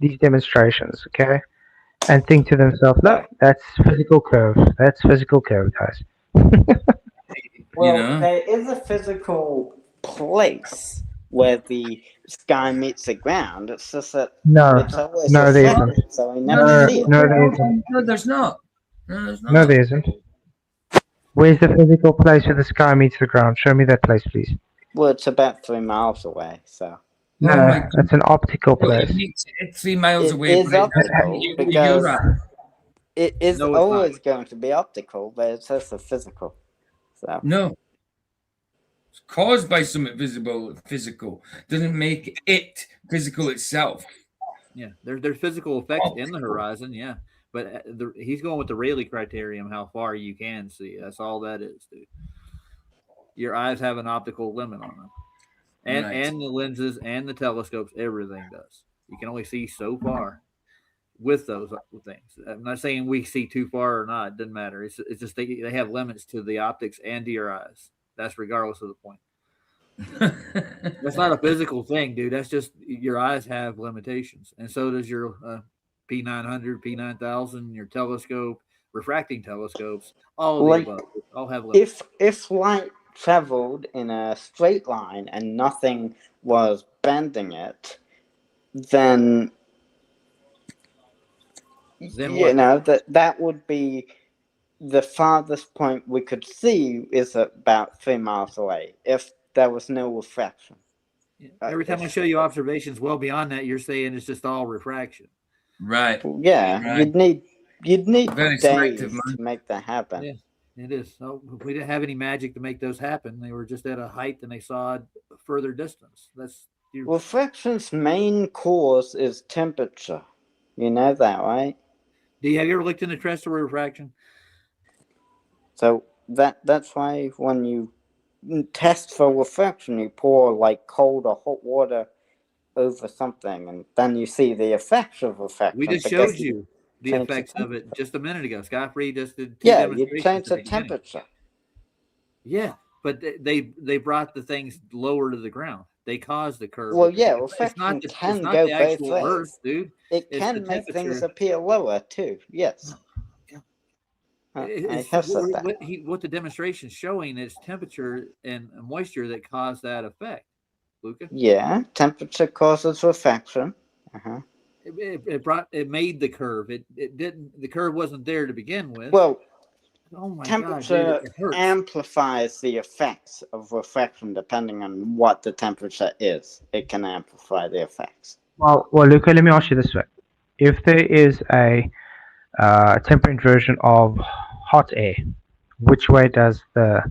these demonstrations, okay, and think to themselves, "Look, that's physical curve. That's physical curve, guys." Well, know? there is a physical place where the sky meets the ground. It's just that No, it's always no, there reflected, isn't. so we never see it. No, there isn't. No, there's not. No, there's not. No, there isn't. Where's the physical place where the sky meets the ground? Show me that place, please. Well, it's about 3 miles away, so No, Oh my that's an optical Well, place. it's 3 miles It away. is but optical you're because- right. it is No, it's always going to be optical, but it's also physical. So No. It's caused by something physical. Doesn't make it physical itself. Yeah, there's physical effects in the horizon. Yeah, but he's going with the Rayleigh criterion, how far you can see. That's all that is, dude. Your eyes have an optical limit on them, and Right. and the lenses and the telescopes, everything does. You can only see so far with those things. I'm not saying we see too far or not. It doesn't matter. It's just they have limits to the optics and to your eyes. That's regardless of the point. That's not a physical thing, dude. That's just your eyes have limitations, and so does your P900, P9000, your telescope, refracting telescopes. All of Like, the above. All have limits. if light traveled in a straight line and nothing was bending it, then Then you what? know that would be the farthest point we could see is about 3 miles away if there was no refraction. Every time I show you observations well beyond that, you're saying it's just all refraction. Right. Yeah, Right. you'd need Very days selective, man. to make that happen. Yeah. It is. So we didn't have any magic to make those happen. They were just at a height and they saw a further distance. That's you. Refraction's main cause is temperature. You know that, right? Have you ever looked into terrestrial refraction? So that's why when you test for refraction, you pour like cold or hot water over something, and then you see the effects of refraction. We just because showed you the change the effects of it just a minute ago. Scott Free just did two Yeah, you demonstrations change at the beginning. temperature. Yeah, but they brought the things lower to the ground. They caused the curve. Well, yeah, It's refraction not the, can it's not go the both actual ways. Earth, dude. It It's can the make things temperature. appear lower too. Yes. Yeah. I It's have said that. what the demonstration's showing is temperature and moisture that cause that effect, Luca. Yeah, temperature causes refraction. Uh-huh. It made the curve. It didn't. The curve wasn't there to begin with. Well, oh my temperature God, dude, it hurts. amplifies the effects of refraction depending on what the temperature is. It can amplify the effects. Well, Luca, let me ask you this way: if there is a temperate version of hot air, which way does the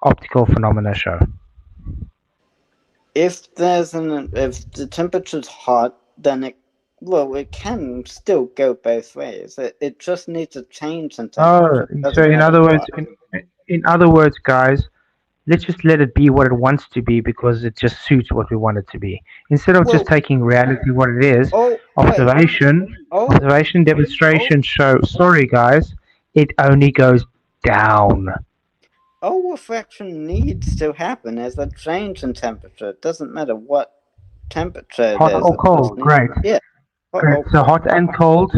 optical phenomena show? If the temperature's hot, then it well, it can still go both ways. It just needs a change in Oh, temperature. Doesn't so in matter other words, what. in other words, guys, let's just let it be what it wants to be because it just suits what we want it to be. Instead of just Well, taking reality what it is, oh, wait. observation, demonstration show. Sorry, guys, it only goes down. All refraction needs to happen is a change in temperature. It doesn't matter what temperature it Hot is. or It cold, just needs- great. Yeah. Hot Great. or So cold. hot and cold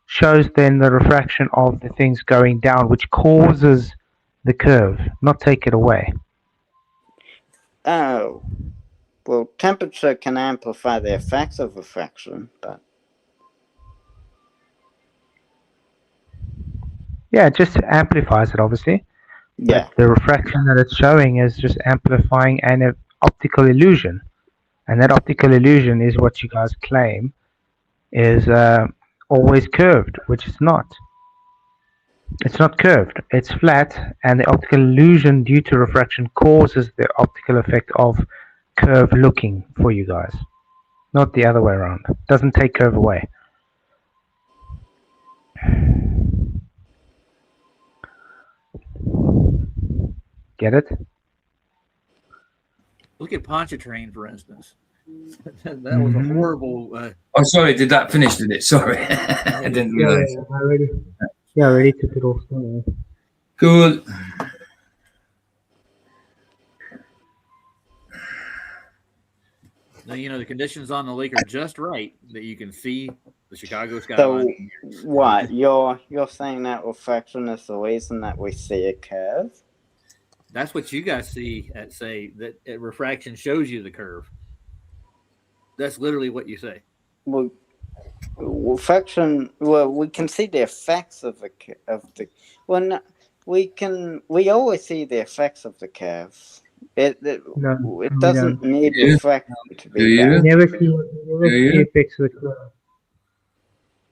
shows then the refraction of the things going down, which causes the curve, not take it away. Oh. Well, temperature can amplify the effects of refraction, but Yeah, it just amplifies it, obviously. yeah. But the refraction that it's showing is just amplifying an optical illusion. And that optical illusion is what you guys claim is always curved, which it's not. It's not curved, it's flat, and the optical illusion due to refraction causes the optical effect of curve looking for you guys. Not the other way around. Doesn't take curve away. Get it? Look at Pontchartrain, for instance. That was a horrible. Oh, sorry. Did that finish? Did it? Sorry, I didn't realize. I already took it off. Cool. Now, you know, the conditions on the lake are just right that you can see the Chicago So skyline. what? You're saying that refraction is the reason that we see a curve? That's what you guys see at say that refraction shows you the curve. That's literally what you say. Well, refraction. Well, we can see the effects of the. Well, no, we always see the effects of the curve. It No, we doesn't don't. need Yeah. refraction to Do be you? there. Never see effects of the curve.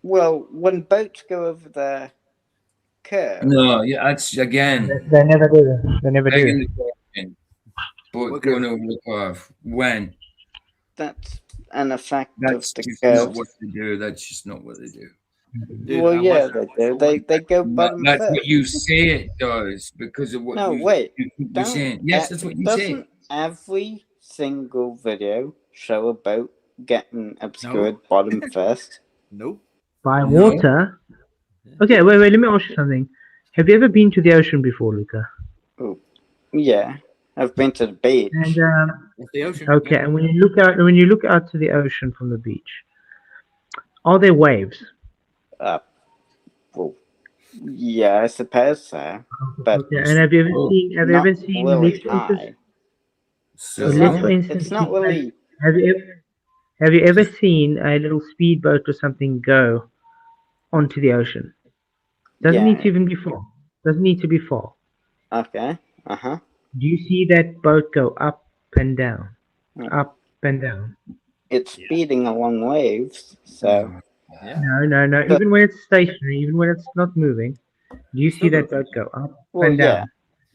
Well, when boats go over the curve, No, yeah, that's again. They never do. They never Begging do. the question. But What going curve? over the curve. When? that's an effect That's of the just curve. not what they do. That's just not what they do. Dude, Well, I yeah, watched- they do. They go bottom That's first. what you say it does because of what No, you, wait. you're Don't- saying. Yes, that's what you doesn't say. every single video show a boat getting obscured bottom first? Nope. By No. water? Okay, wait, let me ask you something. Have you ever been to the ocean before, Luca? Yeah, I've been to the beach. And That's the ocean. okay, and when you look out to the ocean from the beach, are there waves? Well, yeah, I suppose so. But Okay, and have you ever seen? Have you not ever seen? really let's- let's just- high. So, It's let's not, for instance it's not see- really. Have you ever seen a little speedboat or something go onto the ocean? Doesn't need to Yeah. even be far. Doesn't need to be far. Okay. Uh huh. Do you see that boat go up and down, Mm. up and down? It's speeding along waves, so Yeah. No. But- Even when it's stationary, even when it's not moving, do you see Still that boat go up well, and down?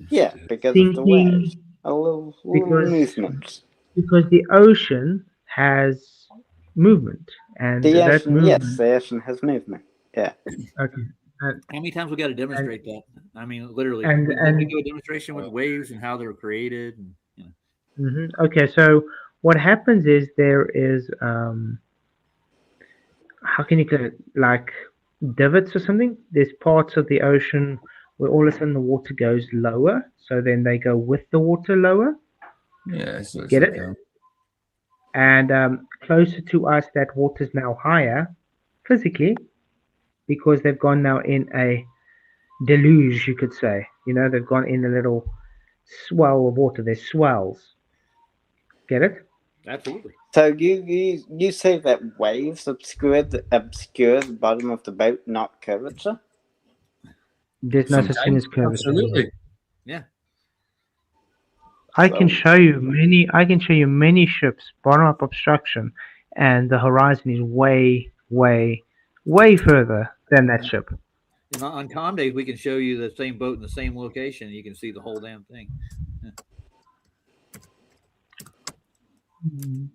yeah, because of the Thinking waves, a little because- movement. because the ocean has movement, and The that ocean, movement. yes, the ocean has movement. Okay. How many times we got to demonstrate that? I mean, literally, and- we do a demonstration with waves and how they're created. And, you know. Okay, so what happens is there is how can you call it, like divots or something? There's parts of the ocean where all of a sudden the water goes lower, so then they go with the water lower, yeah, so it's Get like it? and closer to us that water's now higher physically because they've gone now in a deluge, you could say. You know, they've gone in a little swell of water. There's swells. Get it? Absolutely. So you say that waves obscure the bottom of the boat, not curvature? There's no such thing as curvature. Absolutely. I can So- show you many ships bottom up obstruction, and the horizon is way, way, way further than that ship. And on calm days, we can show you the same boat in the same location. And you can see the whole damn thing.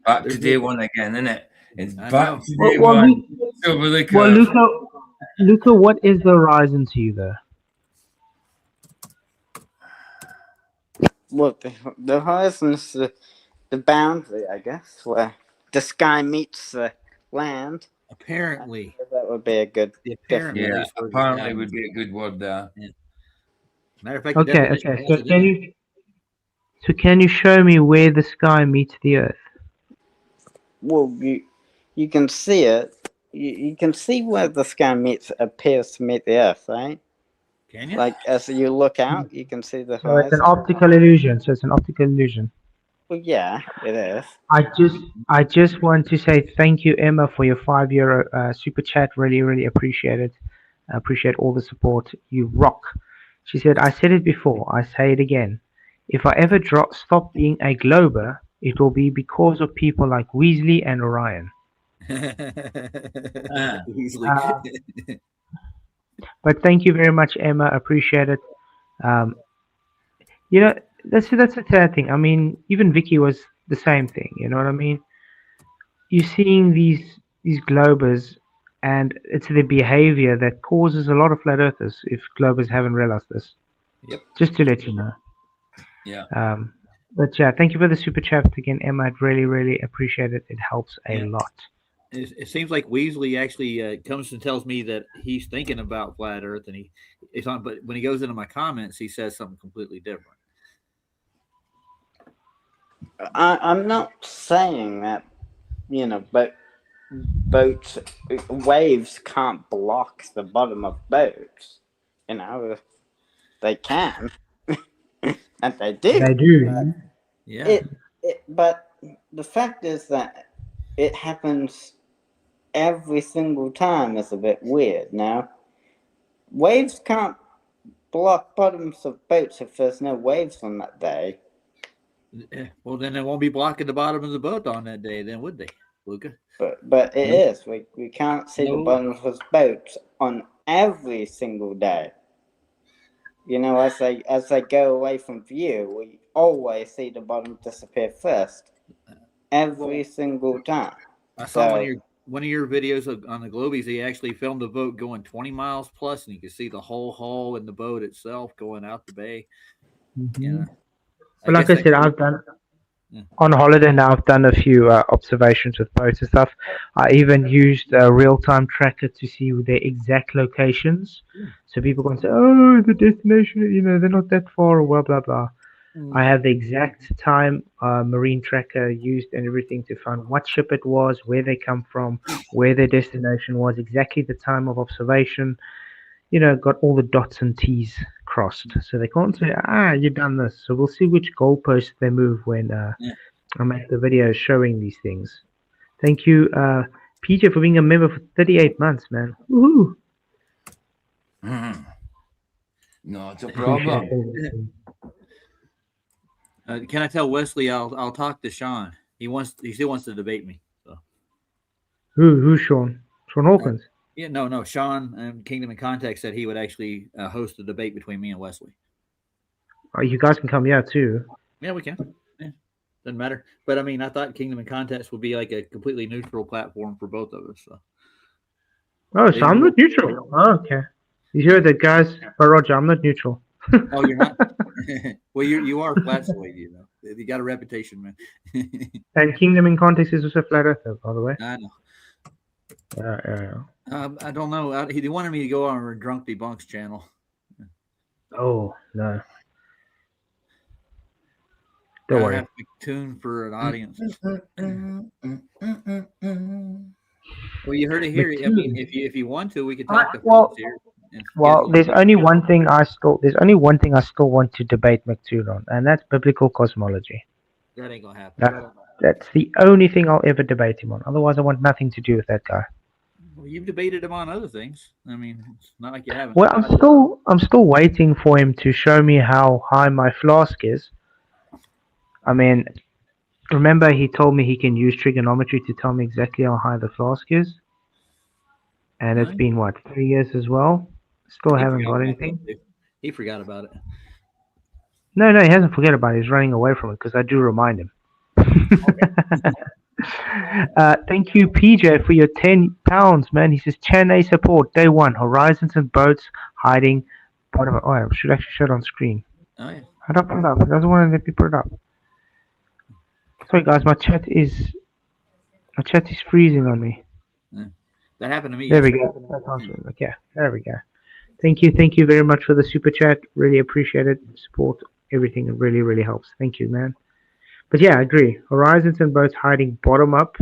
Back to day one again, isn't it? It's I back know. to Well, day well, one. Over the well, curve. Luca, what is the horizon to you, though? Well, the horizon's the boundary, I guess, where the sky meets the land. Apparently, That would be a good the apparently Yeah, is where the apparently sky would be a good word there. Matter of fact, the Okay, definition okay. has it in there. So can you show me where the sky meets the earth? Well, you can see it. You can see where the sky appears to meet the earth, right? Can you? Like as you look out, you can see the So it's an horizon. optical illusion. So it's an optical illusion. Well, yeah, it is. I just want to say thank you, Emma, for your €5 super chat. Really, really appreciate it. I appreciate all the support. You rock. She said, I said it before. I say it again. If I ever stop being a Glober, it will be because of people like Weasley and Orion. Easily. But thank you very much, Emma. Appreciate it. You know, that's the sad thing. I mean, even Vicky was the same thing. You know what I mean? You're seeing these Globers, and it's their behavior that causes a lot of flat earthers. If Globers haven't realized this, Yep. just to let you know. Yeah. But yeah, thank you for the super chat again, Emma. I'd really, really appreciate it. It helps a Yeah. lot. It seems like Weasley actually comes and tells me that he's thinking about flat Earth, and it's on. But when he goes into my comments, he says something completely different. I'm not saying that, but waves can't block the bottom of boats. They can, and they do. They do. Yeah. But the fact is that it happens every single time is a bit weird. Now, waves can't block bottoms of boats if there's no waves on that day. Well, then they won't be blocking the bottom of the boat on that day, then would they, Luca? But it Nope. is. We can't see the Nope. bottom of boats on every single day. As they go away from view, we always see the bottom disappear first. Every single time. I saw So- one of your videos on the Globies. He actually filmed the boat going 20 miles plus, and you could see the whole hull and the boat itself going out the bay. Yeah. But like I said, I've done on holiday now. I've done a few observations with boats and stuff. I even used a real-time tracker to see their exact locations. So people can say, "Oh, the destination, they're not that far," or blah blah blah. I have the exact time marine tracker used and everything to find what ship it was, where they come from, where their destination was, exactly the time of observation. Got all the dots and T's crossed. So they can't say, you've done this. So we'll see which goalposts they move when I make the video showing these things. Thank you, PJ, for being a member for 38 months, man. Woohoo! No, it's a problem. Can I tell Wesley I'll talk to Sean? He still wants to debate me. So. Who's Sean? Sean Hawkins? Yeah, no. Sean, Kingdom in Context, said he would actually host a debate between me and Wesley. Oh, you guys can come here too. Yeah, we can. Yeah, doesn't matter. But I mean, I thought Kingdom in Context would be like a completely neutral platform for both of us. So. Oh, so I'm not neutral. Oh, okay. You heard that, guys? But Roger, I'm not neutral. Oh, you're not. Well, you are flat sway. You got a reputation, man. And Kingdom in Context is also flat earther, by the way. I know. Yeah. I don't know. He wanted me to go on our Drunk Debunks channel. Oh no. Don't Don't worry. have to tune for an audience. Well, you heard it here. I mean, if you want to, we could talk to well, folks here. And Well, schedule- there's only one thing I still want to debate McToon on, and that's biblical cosmology. that ain't gonna happen. That's the only thing I'll ever debate him on. Otherwise, I want nothing to do with that guy. Well, you've debated him on other things. I mean, it's not like you haven't. Well, I'm still waiting for him to show me how high my flask is. I mean, remember he told me he can use trigonometry to tell me exactly how high the flask is, and it's been 3 years as well. Still He haven't forgot got about anything. that, too. He forgot about it. No, he hasn't forget about it. He's running away from it because I do remind him. Thank you, PJ, for your £10, man. He says Chennai support day one. Horizons and boats hiding. Bottom. Oh, I should actually show it on screen. Oh yeah. How do I put it up? It doesn't want to let me put it up. Sorry, guys. My chat is freezing on me. That happened to me. There we yesterday. go. Okay, there we go. Thank you very much for the super chat. Really appreciate it. Support everything. It really, really helps. Thank you, man. But yeah, I agree. Horizons and boats hiding bottom up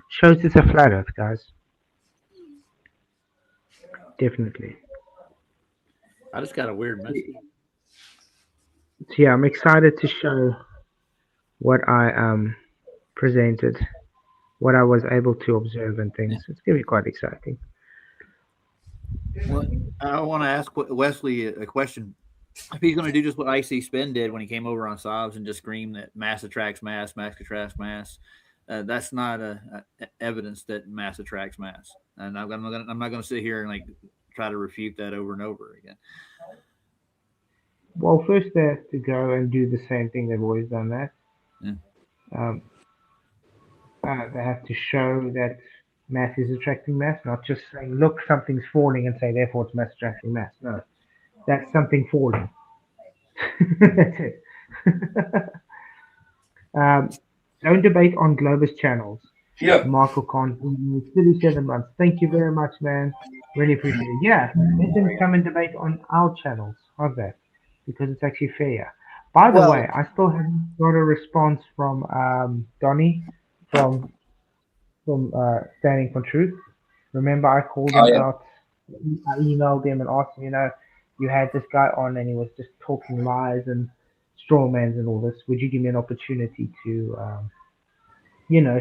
shows it's a flat Earth, guys. Definitely. I just got a weird message. So yeah, I'm excited to show what I presented, what I was able to observe and things. It's gonna be quite exciting. Well, I want to ask Wesley a question. If he's going to do just what IC Spin did when he came over on Sobs and just scream that mass attracts mass, mass attracts mass, that's not evidence that mass attracts mass. And I'm not going to sit here and like try to refute that over and over again. Well, first they have to go and do the same thing they've always done. That Yeah. they have to show that mass is attracting mass, not just saying, "Look, something's falling," and say, "Therefore, it's mass attracting mass." No, that's something falling. That's it. Don't debate on Globus channels. Yeah. Michael Con, 37 months. Thank you very much, man. Really appreciate it. Yeah, let them come and debate on our channels. How's that? Because it's actually fair. By the Well- way, I still haven't got a response from Donnie from Standing for Truth. Remember, I called him yeah. out. I emailed him and asked him, you had this guy on and he was just talking lies and strawmans and all this. Would you give me an opportunity to,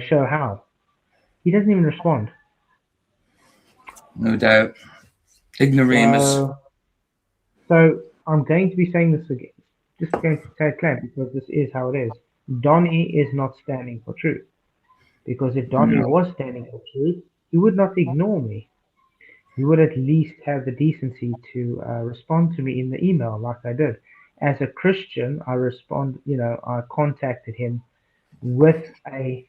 show how? He doesn't even respond. No doubt. Ignoramus. So I'm going to be saying this again. Just going to say it clear because this is how it is. Donnie is not standing for truth. Because if Donnie was standing for truth, he would not ignore me. He would at least have the decency to respond to me in the email like I did. As a Christian, I contacted him with a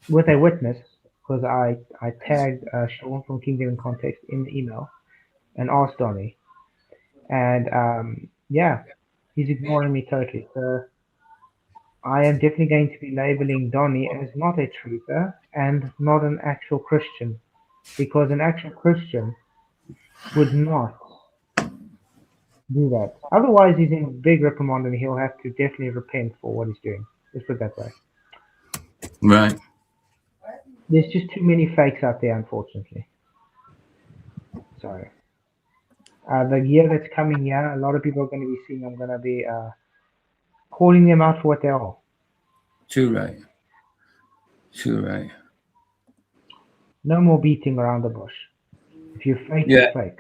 witness because I tagged Sean from Kingdom in Context in the email and asked Donnie. And he's ignoring me totally. So I am definitely going to be labeling Donnie as not a truther and not an actual Christian, because an actual Christian would not do that. Otherwise, he's in big reprimand and he'll have to definitely repent for what he's doing. Let's put it that way. Right. There's just too many fakes out there, unfortunately. So, the year that's coming here, a lot of people are going to be seeing. I'm going to be calling them out for what they are. Too right. Too right. No more beating around the bush. If you're fake, Yeah. you're fake.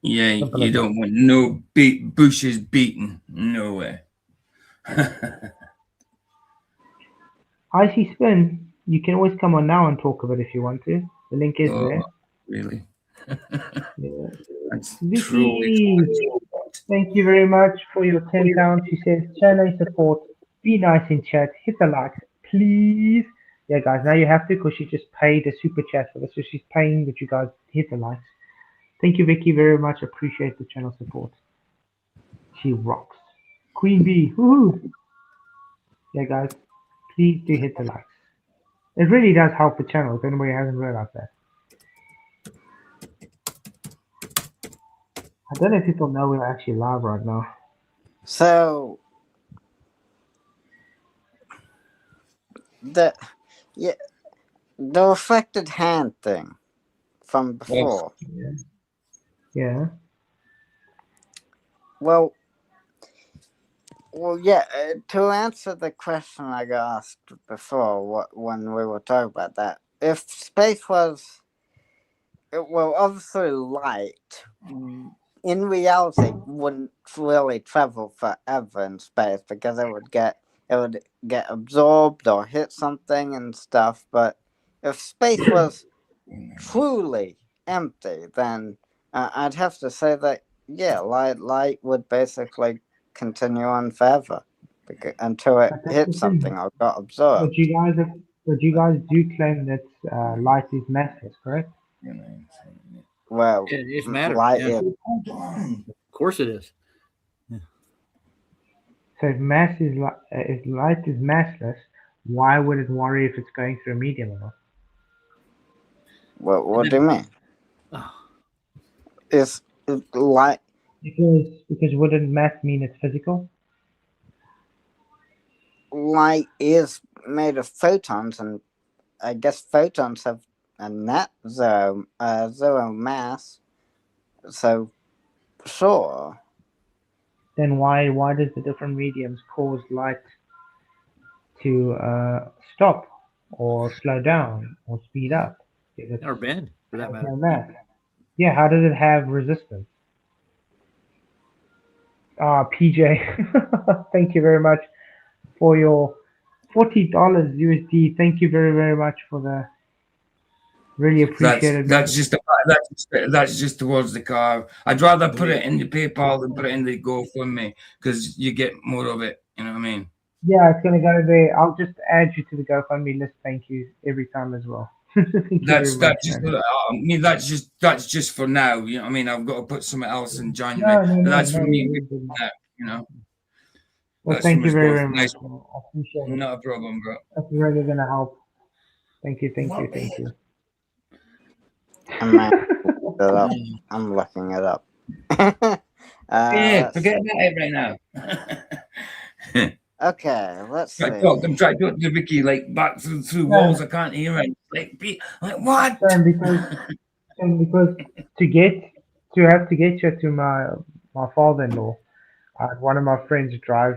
Yeah, Simple you as don't want no bushes beaten. No way. IC Spin, you can always come on now and talk of it if you want to. The link is Oh, there. really? Yeah. That's Vicky, truly. thank you very much for your £10. She says, channel support, be nice in chat, hit the like, please. Yeah, guys, now you have to because she just paid a super chat for this, so she's paying that you guys hit the likes. Thank you, Vicky, very much. Appreciate the channel support. She rocks. Queen Bee, woohoo! Yeah, guys, please do hit the likes. It really does help the channel if anybody hasn't realized that. I don't know if people know we're actually live right now. So the reflected hand thing from before. Yeah. Well, yeah. To answer the question I got asked before, when we were talking about that, if space was, obviously light, in reality wouldn't really travel forever in space because it would get absorbed or hit something and stuff. But if space was truly empty, then I'd have to say that light would basically continue on forever. until it But that's the hits thing. something or got absorbed. But you guys do claim that light is massless, correct? Well, It's matter. light Yeah. is Of course it is. So if light is massless, why would it worry if it's going through a medium or not? what do you mean? Oh, Is light Because wouldn't mass mean it's physical? light is made of photons, and I guess photons have a net zero mass. So sure. Then why does the different mediums cause light to stop or slow down or speed up? If it's or bend for that has matter. no mass. Yeah, how does it have resistance? PJ, thank you very much for your $40 USD. Thank you very, very much for the really appreciate it. That's just towards the car. I'd rather put it in the PayPal than put it in the GoFundMe because you get more of it. You know what I mean? Yeah, it's gonna go there. I'll just add you to the GoFundMe list. Thank you every time as well. Thank you That's very much, just man. I mean that's just for now. You know what I mean? I've got to put something else in No, January. no, But no, that's for no. me. You're good, man. You know, Well, that's thank from you us very, both. very much. Nice, Man. I appreciate it. not a problem, bro. That's really gonna help. Thank you, thank you, thank you. I'm looking it up. Yeah, let's forget see. about it right now. Okay, let's see. I'm trying to talk to Vicky like back through walls. I can't hear her. Like what? Because to have to get you to my father-in-law, I had one of my friends drive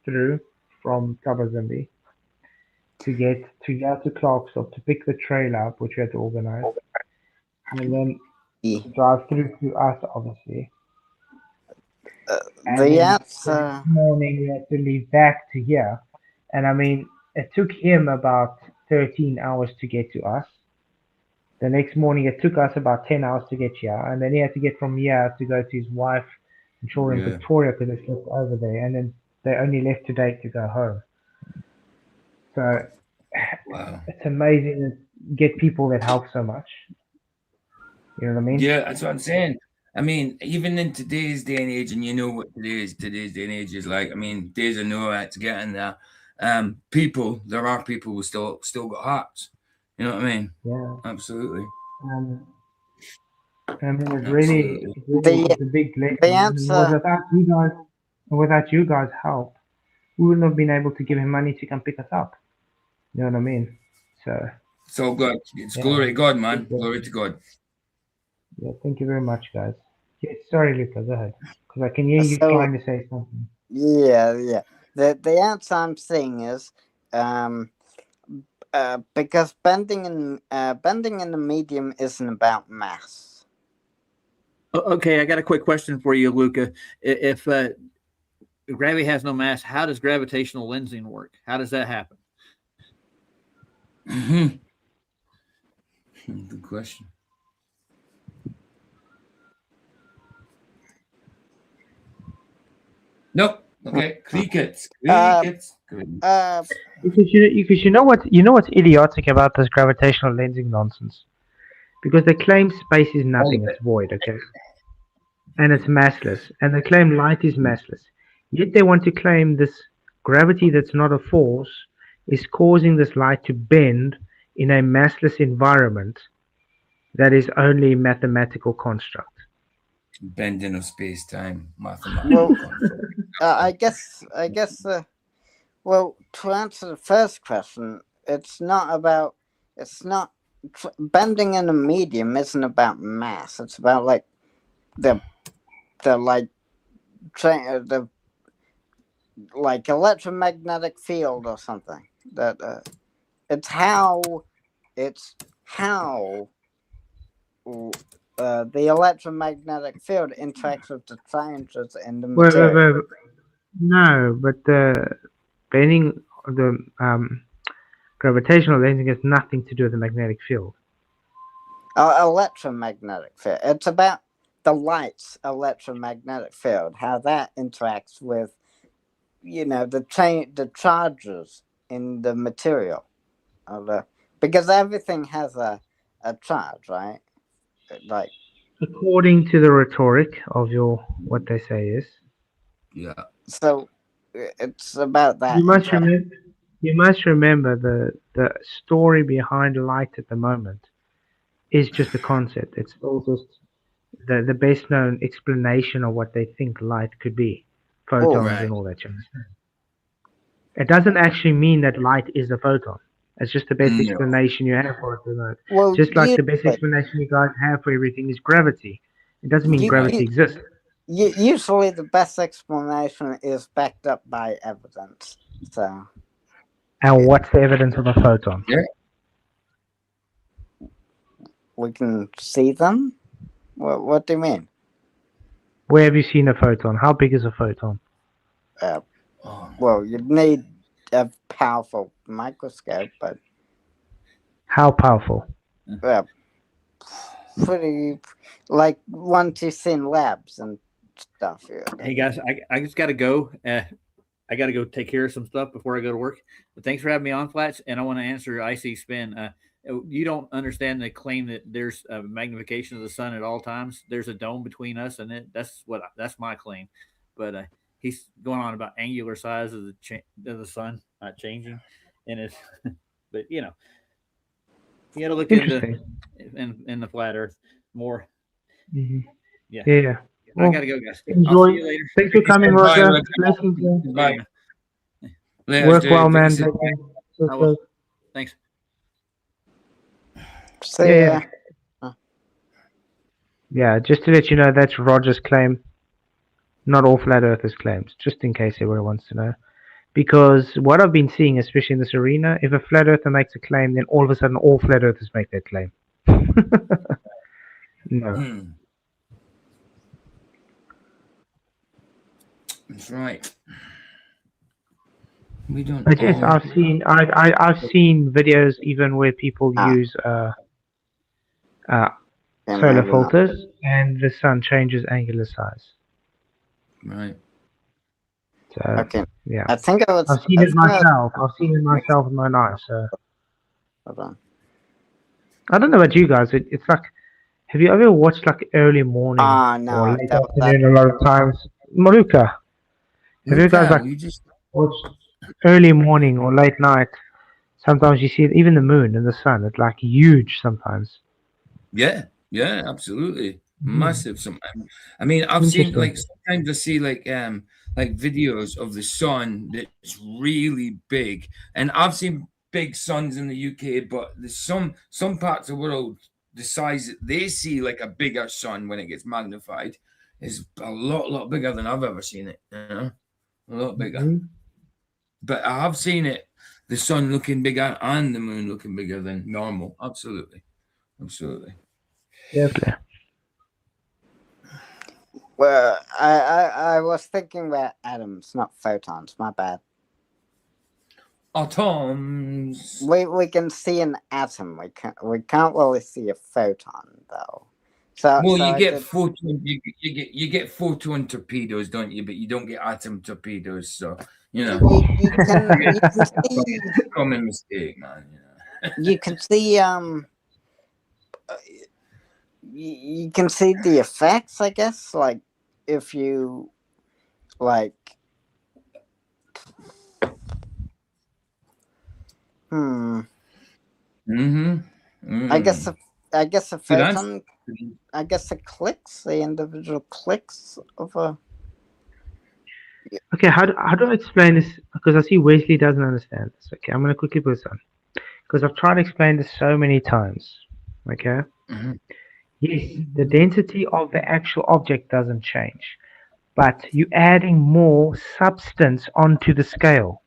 through from Kabazimbi to get to Clarksville to pick the trailer up, which we had to organize, and then drive through to us, obviously. And The then answer. the next morning we had to leave back to here, and I mean it took him about 13 hours to get to us. The next morning it took us about 10 hours to get here, and then he had to get from here to go to his wife and children in Victoria because they slept over there, and then they only left today to go home. So Wow. it's amazing to get people that help so much. You know what I mean? Yeah, that's what I'm saying. I mean, even in today's day and age, and you know what today's day and age is like. I mean, days of Noah to get in there. There are people who still got hearts. You know what I mean? Yeah. Absolutely. I mean, it's Absolutely. it's a big blessing. The answer. Without you guys' help, we wouldn't have been able to give him money to come pick us up. You know what I mean? So It's all good. It's Yeah. glory to God, man. Yeah. Glory to God. yeah, thank you very much, guys. Yeah, sorry, Luca, go ahead, because I can hear you So- trying to say something. Yeah. The answer I'm seeing is because bending in the medium isn't about mass. Okay, I got a quick question for you, Luca. If gravity has no mass, how does gravitational lensing work? How does that happen? Good question. Nope. Okay. Crickets. Because You know what's idiotic about this gravitational lensing nonsense? Because they claim space is nothing, it's void, okay? And it's massless. And they claim light is massless. Yet they want to claim this gravity that's not a force is causing this light to bend in a massless environment that is only a mathematical construct. Bending of space time. Mathematical. I guess. Well, to answer the first question, bending in a medium isn't about mass. It's about like the electromagnetic field or something. That it's how the electromagnetic field interacts with the changes in the material. Wait. No, but the bending of the gravitational lensing has nothing to do with the magnetic field. Electromagnetic field. It's about the light's electromagnetic field, how that interacts with the charges in the material, because everything has a charge, right? Like, According to the rhetoric of what they say is, Yeah. so it's about that. you must remember the story behind light at the moment is just a concept. It's still just the best known explanation of what they think light could be, photons Right. and all that. You understand? It doesn't actually mean that light is a photon. It's just the best No. explanation you have for it. You know? Well, Just like the best usually- explanation you guys have for everything is gravity. It doesn't mean You- gravity you- exists. Usually the best explanation is backed up by evidence. So And what's the evidence of a photon? we can see them. What do you mean? Where have you seen a photon? How big is a photon? Oh. Well, you'd need a powerful microscope, but How powerful? pretty like ones you see in labs and stuff. Hey guys, I just got to go. I got to go take care of some stuff before I go to work. But thanks for having me on, Flats. And I want to answer IC Spin. You don't understand the claim that there's a magnification of the sun at all times. There's a dome between us and it. That's my claim. But he's going on about angular size of the sun not changing, and it's. But you got to look into in the flat Earth more. Mm-hmm. Yeah. Yeah. I gotta go, guys. Enjoy. I'll see you later. Thanks for coming, Bye, Roger. Roger. Blessings. Bye. Later, Work dude. well, Take man. it easy. Take care. I will. Thanks. So Yeah. Yeah, just to let you know, that's Roger's claim. Not all flat earthers' claims, just in case everyone wants to know. Because what I've been seeing, especially in this arena, if a flat earther makes a claim, then all of a sudden all flat earthers make that claim. No. Hmm. That's right. We don't. But yes, all- I've seen videos even where people use solar filters and the sun changes angular size. Right. So Okay. yeah, I think I was. I've seen it myself. I've seen it myself with my own eyes. So Hold on. I don't know about you guys. It's like, have you ever watched like early morning No, or late that- afternoon? A lot of times, Maruka. Have you guys like You just watched early morning or late night? Sometimes you see even the moon and the sun. It's like huge sometimes. yeah, absolutely. Mhm. Massive sometimes. I mean, I've seen Interesting. like sometimes I see like videos of the sun that's really big. And I've seen big suns in the UK, but there's some parts of the world, the size that they see like a bigger sun when it gets magnified is a lot bigger than I've ever seen it, a lot bigger. Mhm. But I have seen it, the sun looking bigger and the moon looking bigger than normal. Absolutely. Definitely. Well, I was thinking about atoms, not photons. My bad. Atoms. We can see an atom. We can't really see a photon though. So Well, so you I get did- photon. You get photon torpedoes, don't you? But you don't get atom torpedoes. So you know, you can see common mistake, man. you can see you can see the effects, I guess, like if you like I guess a Good photon, I guess it clicks, the individual clicks of a Okay, how do I explain this? Because I see Wesley doesn't understand this. Okay, I'm going to quickly put this on. Because I've tried to explain this so many times. Okay? Mhm. Yes, the density of the actual object doesn't change. But you're adding more substance onto the scale.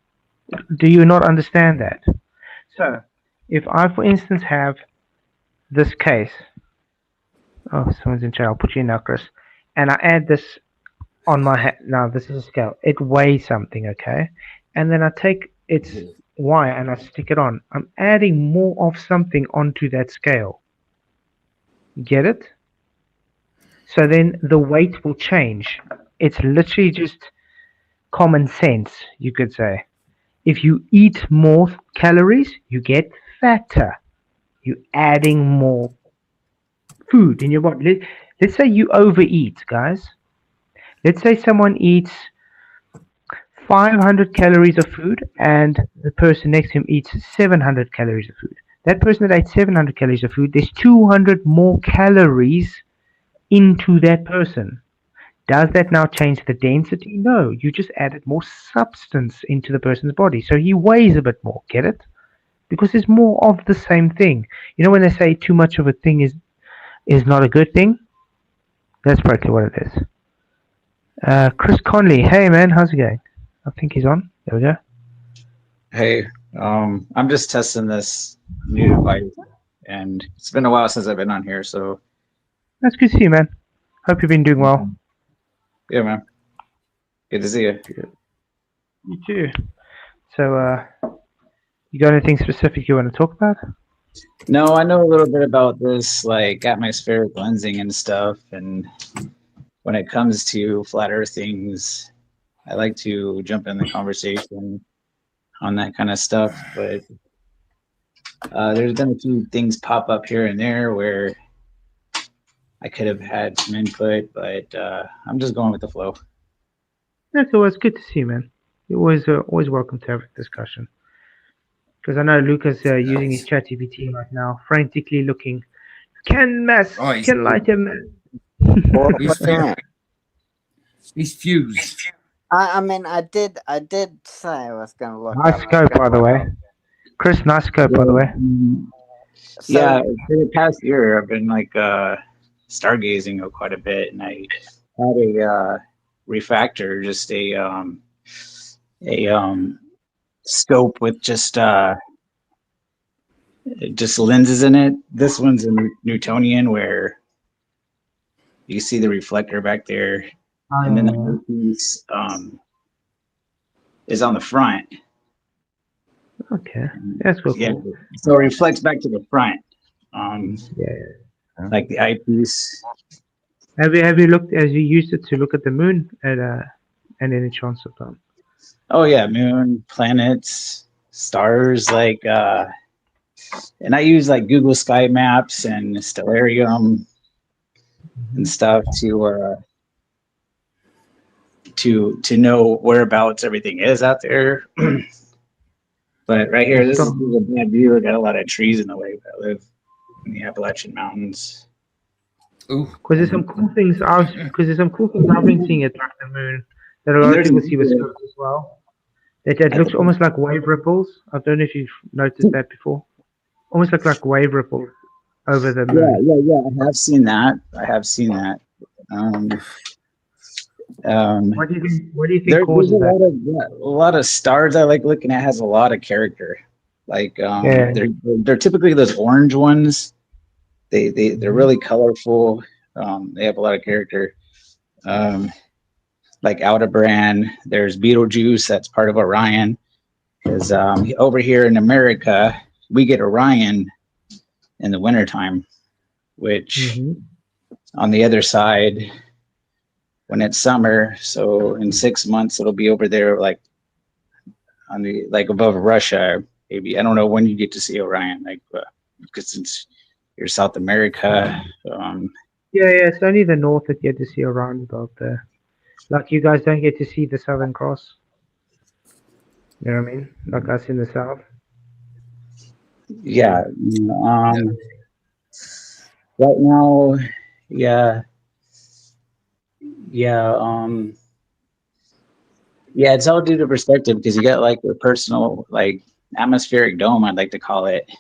Do you not understand that? So, if I, for instance, have this case. Oh, someone's in chat. I'll put you in now, Chris. And I add this on my head. Now, this is a scale. It weighs something, okay? And then I take its wire and I stick it on. I'm adding more of something onto that scale. Get it? So then the weight will change. It's literally just common sense, you could say. If you eat more calories, you get fatter. You're adding more food in your body. Let's say you overeat, guys. Let's say someone eats 500 calories of food and the person next to him eats 700 calories of food. That person that ate 700 calories of food, there's 200 more calories into that person. Does that now change the density? No, you just added more substance into the person's body. So he weighs a bit more, get it? Because there's more of the same thing. You know when they say too much of a thing is not a good thing? That's practically what it is. Chris Conley, hey man, how's it going? I think he's on. There we go. Hey, I'm just testing this new device, and it's been a while since I've been on here, so That's good to see you, man. Hope you've been doing well. yeah, man. Good to see you. You too. So, you got anything specific you want to talk about? No, I know a little bit about this, like atmospheric lensing and stuff, and when it comes to flat Earth things, I like to jump in the conversation on that kind of stuff, but there's been a few things pop up here and there where I could have had some input, but I'm just going with the flow. That's always good to see you, man. You're always welcome to have a discussion. Because I know Lucas using his ChatGPT right now, frantically looking. Can light a mass? What's that? He's fused. I mean, I did say I was going to look. Nice scope, by the way. Chris, nice scope, by the way. So, Yeah, for the past year, I've been like stargazing quite a bit, and I had a refractor, just a scope with just lenses in it. This one's a Newtonian, where you see the reflector back there, and then the other piece is on the front. Okay, that's cool. Yeah, so it reflects back to the front. Yeah. Like the eyepiece. Have you used it to look at the moon at any chance of time? Oh yeah, moon, planets, stars, like and I use like Google Sky Maps and Stellarium and stuff to know whereabouts everything is out there. But right here, this is a bad view. I got a lot of trees in the way, but I live in the Appalachian Mountains. Ooh. Because there's some cool things I've been seeing at like the moon that a lot of people see with scopes as well. It looks almost like wave ripples. I don't know if you've noticed that before. Almost like wave ripples over the moon. Yeah. I have seen that. What do you think There's causes that? a lot of stars I like looking at. Has a lot of character. Like they're typically those orange ones. They're really colorful. They have a lot of character. Like Aldebaran, there's Betelgeuse, that's part of Orion. Because over here in America, we get Orion in the wintertime, which on the other side, when it's summer, so in 6 months it'll be over there, like on the above Russia. Maybe I don't know when you get to see Orion, because since you're South America. Yeah, it's only the north that you get to see Orion about there. Like you guys don't get to see the Southern Cross. You know what I mean? Like us in the south. Yeah. Right now, yeah, it's all due to perspective, because you got like your personal like atmospheric dome, I'd like to call it.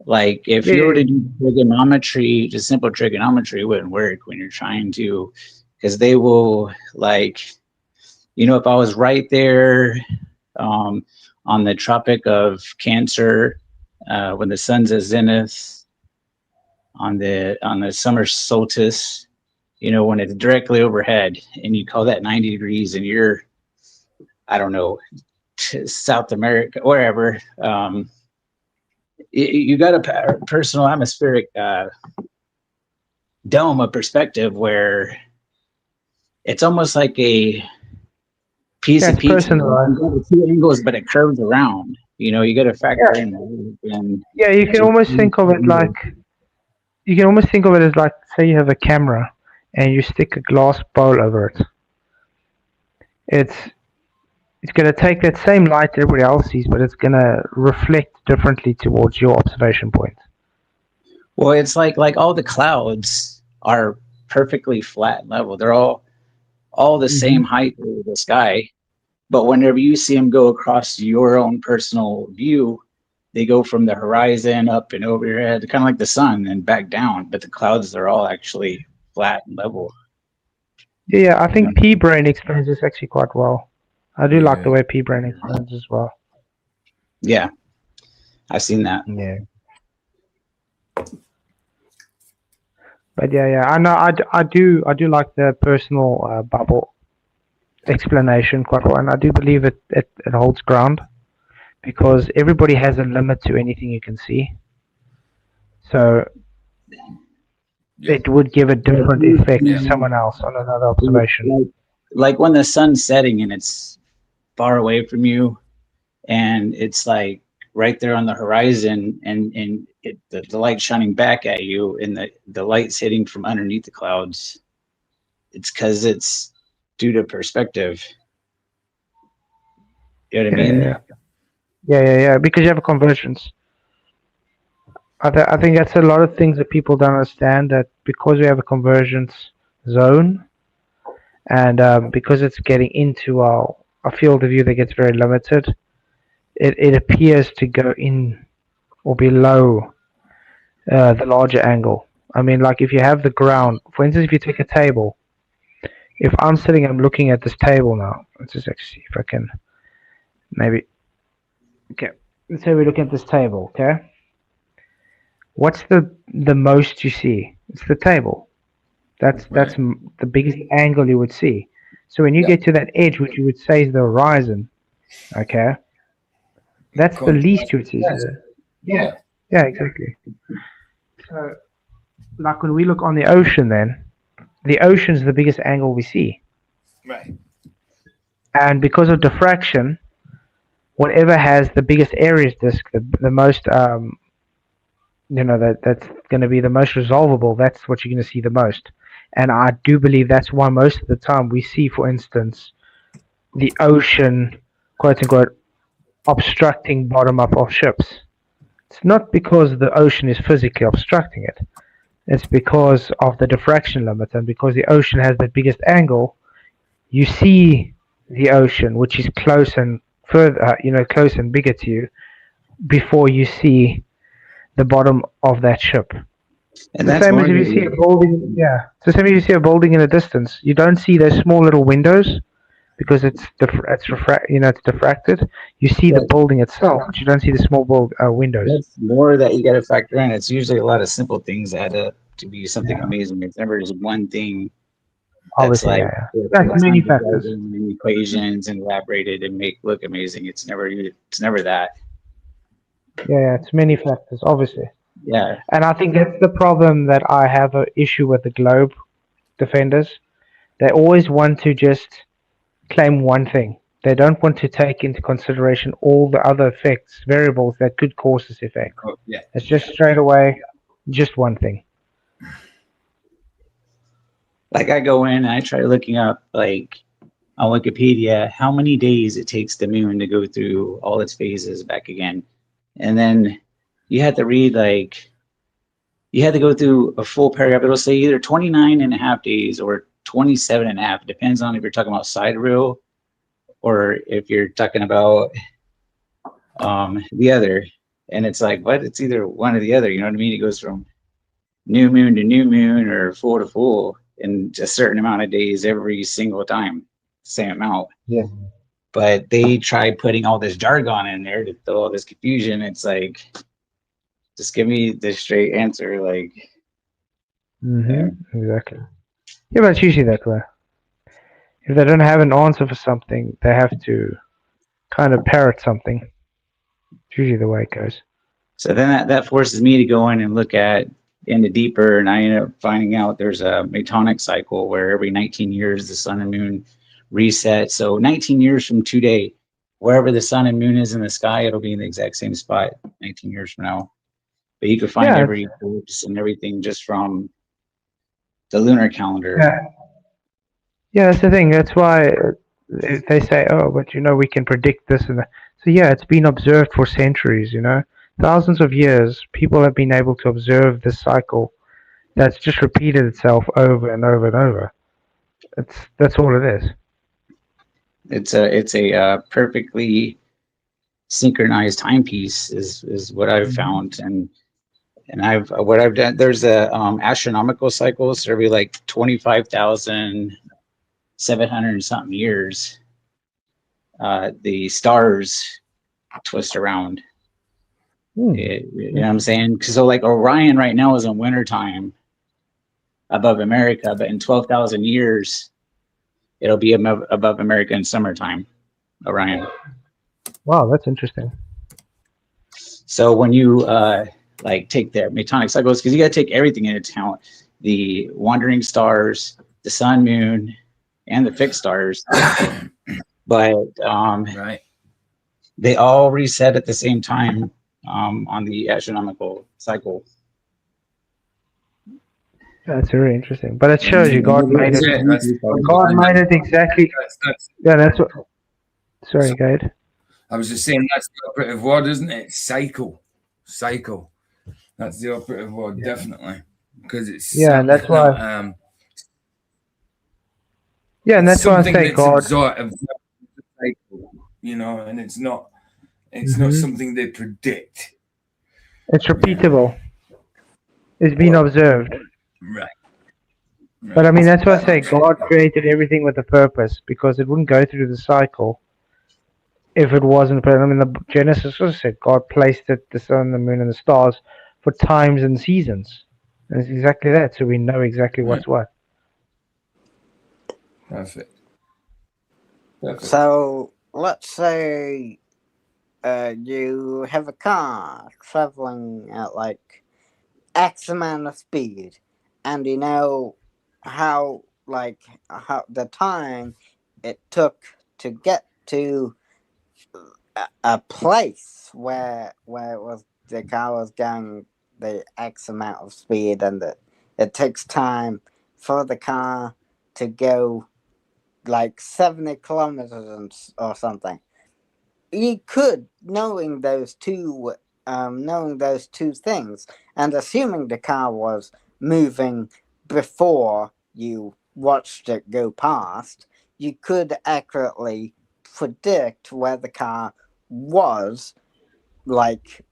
Like if you were to do trigonometry, just simple trigonometry wouldn't work when you're trying to, because they will like, if I was right there on the Tropic of Cancer, when the sun's at zenith, on the summer solstice, when it's directly overhead, and you call that 90 degrees, and you're, I don't know, South America, wherever, you got a personal atmospheric dome of perspective where it's almost like a piece Yeah, of it's pizza. personalized. You got the two angles, but it curves around. You know, you got to factor in that. And Yeah, you can almost think of it like say you have a camera and you stick a glass bowl over it. It's going to take that same light everybody else sees, but it's going to reflect differently towards your observation point. well, it's like all the clouds are perfectly flat and level. They're all the same height of the sky. But whenever you see them go across your own personal view, they go from the horizon up and over your head, kind of like the sun, and back down. But the clouds are all actually flat and level. Yeah, I think P-Brain explains this actually quite well. I do like the way P-Brain explains as well. Yeah, I've seen that. Yeah. But yeah, I know. I do like the personal bubble explanation quite well, and I do believe it holds ground because everybody has a limit to anything you can see. So it would give a different effect to someone else on another observation. Like when the sun's setting and it's far away from you, and it's like right there on the horizon, and the light shining back at you, and the light's hitting from underneath the clouds. It's because it's due to perspective. You know what I mean? Yeah. Because you have a convergence. I think that's a lot of things that people don't understand, that because we have a convergence zone, and because it's getting into our field of view that gets very limited, it appears to go in or below the larger angle. I mean, like if you have the ground, for instance, if you take a table, if I'm sitting, I'm looking at this table now. Let's just actually see if I can maybe. Okay, let's say we look at this table. Okay, what's the most you see? It's the table. That's the biggest angle you would see. So when you get to that edge, which you would say is the horizon, okay, that's the least you would see. Yeah, exactly. So, like when we look on the ocean, then the ocean is the biggest angle we see. Right. And because of diffraction, whatever has the biggest Aries disk, the most, that's going to be the most resolvable. That's what you're going to see the most. And I do believe that's why most of the time we see, for instance, the ocean, quote unquote, obstructing bottom up of ships. It's not because the ocean is physically obstructing it. It's because of the diffraction limit, and because the ocean has the biggest angle, you see the ocean, which is close and further, close and bigger to you, before you see the bottom of that ship. And the same as if you see a building. Yeah, it's the same as you see a building in a distance. You don't see those small little windows because it's diffracted. You see the building itself, but you don't see the small windows. That's more that you got to factor in. It's usually a lot of simple things that add up to be something amazing. It's never just one thing. That's Obviously, That's many factors. And equations and elaborated and make look amazing. It's never that. Yeah, it's many factors, obviously. Yeah. And I think that's the problem that I have an issue with the globe defenders. They always want to just claim one thing. They don't want to take into consideration all the other effects, variables that could cause this effect. Yeah. It's just straight away, just one thing. Like I go in and I try looking up, like on Wikipedia, how many days it takes the moon to go through all its phases back again. And then you had to read, like, you had to go through a full paragraph. It'll say either 29 and a half days or 27 and a half. It depends on if you're talking about sidereal or if you're talking about the other. And it's like, what? It's either one or the other. You know what I mean? It goes from new moon to new moon or full to full in a certain amount of days every single time, same amount. Yeah. But they tried putting all this jargon in there to throw all this confusion. It's like, just give me the straight answer. Like, Exactly. Yeah, but it's usually that way. If they don't have an answer for something, they have to kind of parrot something. It's usually the way it goes. So then that forces me to go in and look into deeper, and I end up finding out there's a Metonic cycle where every 19 years the sun and moon reset. So 19 years from today, wherever the sun and moon is in the sky, it'll be in the exact same spot 19 years from now. But you can find Yeah. every eclipse and everything just from the lunar calendar. Yeah, that's the thing. That's why they say, oh, but we can predict this and that. So yeah, it's been observed for centuries, thousands of years. People have been able to observe this cycle that's just repeated itself over and over and over. That's all it is. It's a perfectly synchronized timepiece is what I've found, and what I've done. There's a astronomical cycles every like 25,700 and something years. The stars twist around. You know what I'm saying? So like Orion right now is in wintertime above America, but in 12,000 years, it'll be above America in summertime, Orion. Wow, that's interesting. So when you like take the Metonic cycles, because you got to take everything into account, the wandering stars, the sun, moon, and the fixed stars. But Right. they all reset at the same time on the astronomical cycle. That's very interesting. But it shows you God made it. Yeah, God made it exactly. Yeah, that's what. Sorry, go ahead. I was just saying that's the operative word, isn't it? Cycle. That's the operative word, definitely, because it's and that's why. Yeah, and that's why I say God. Cycle, and it's not something they predict. It's repeatable. It's been observed. Right. But I mean, that's why I say God created everything with a purpose, because it wouldn't go through the cycle if it wasn't. I mean, the Genesis also said God placed it, the sun, the moon, and the stars for times and seasons. And it's exactly that, so we know exactly what's what. Perfect. So let's say you have a car traveling at like X amount of speed, and you know how the time it took to get to a place where it was the car was going the X amount of speed, and it takes time for the car to go like 70 kilometers or something. You could, knowing those two things, and assuming the car was moving before you watched it go past, you could accurately predict where the car was like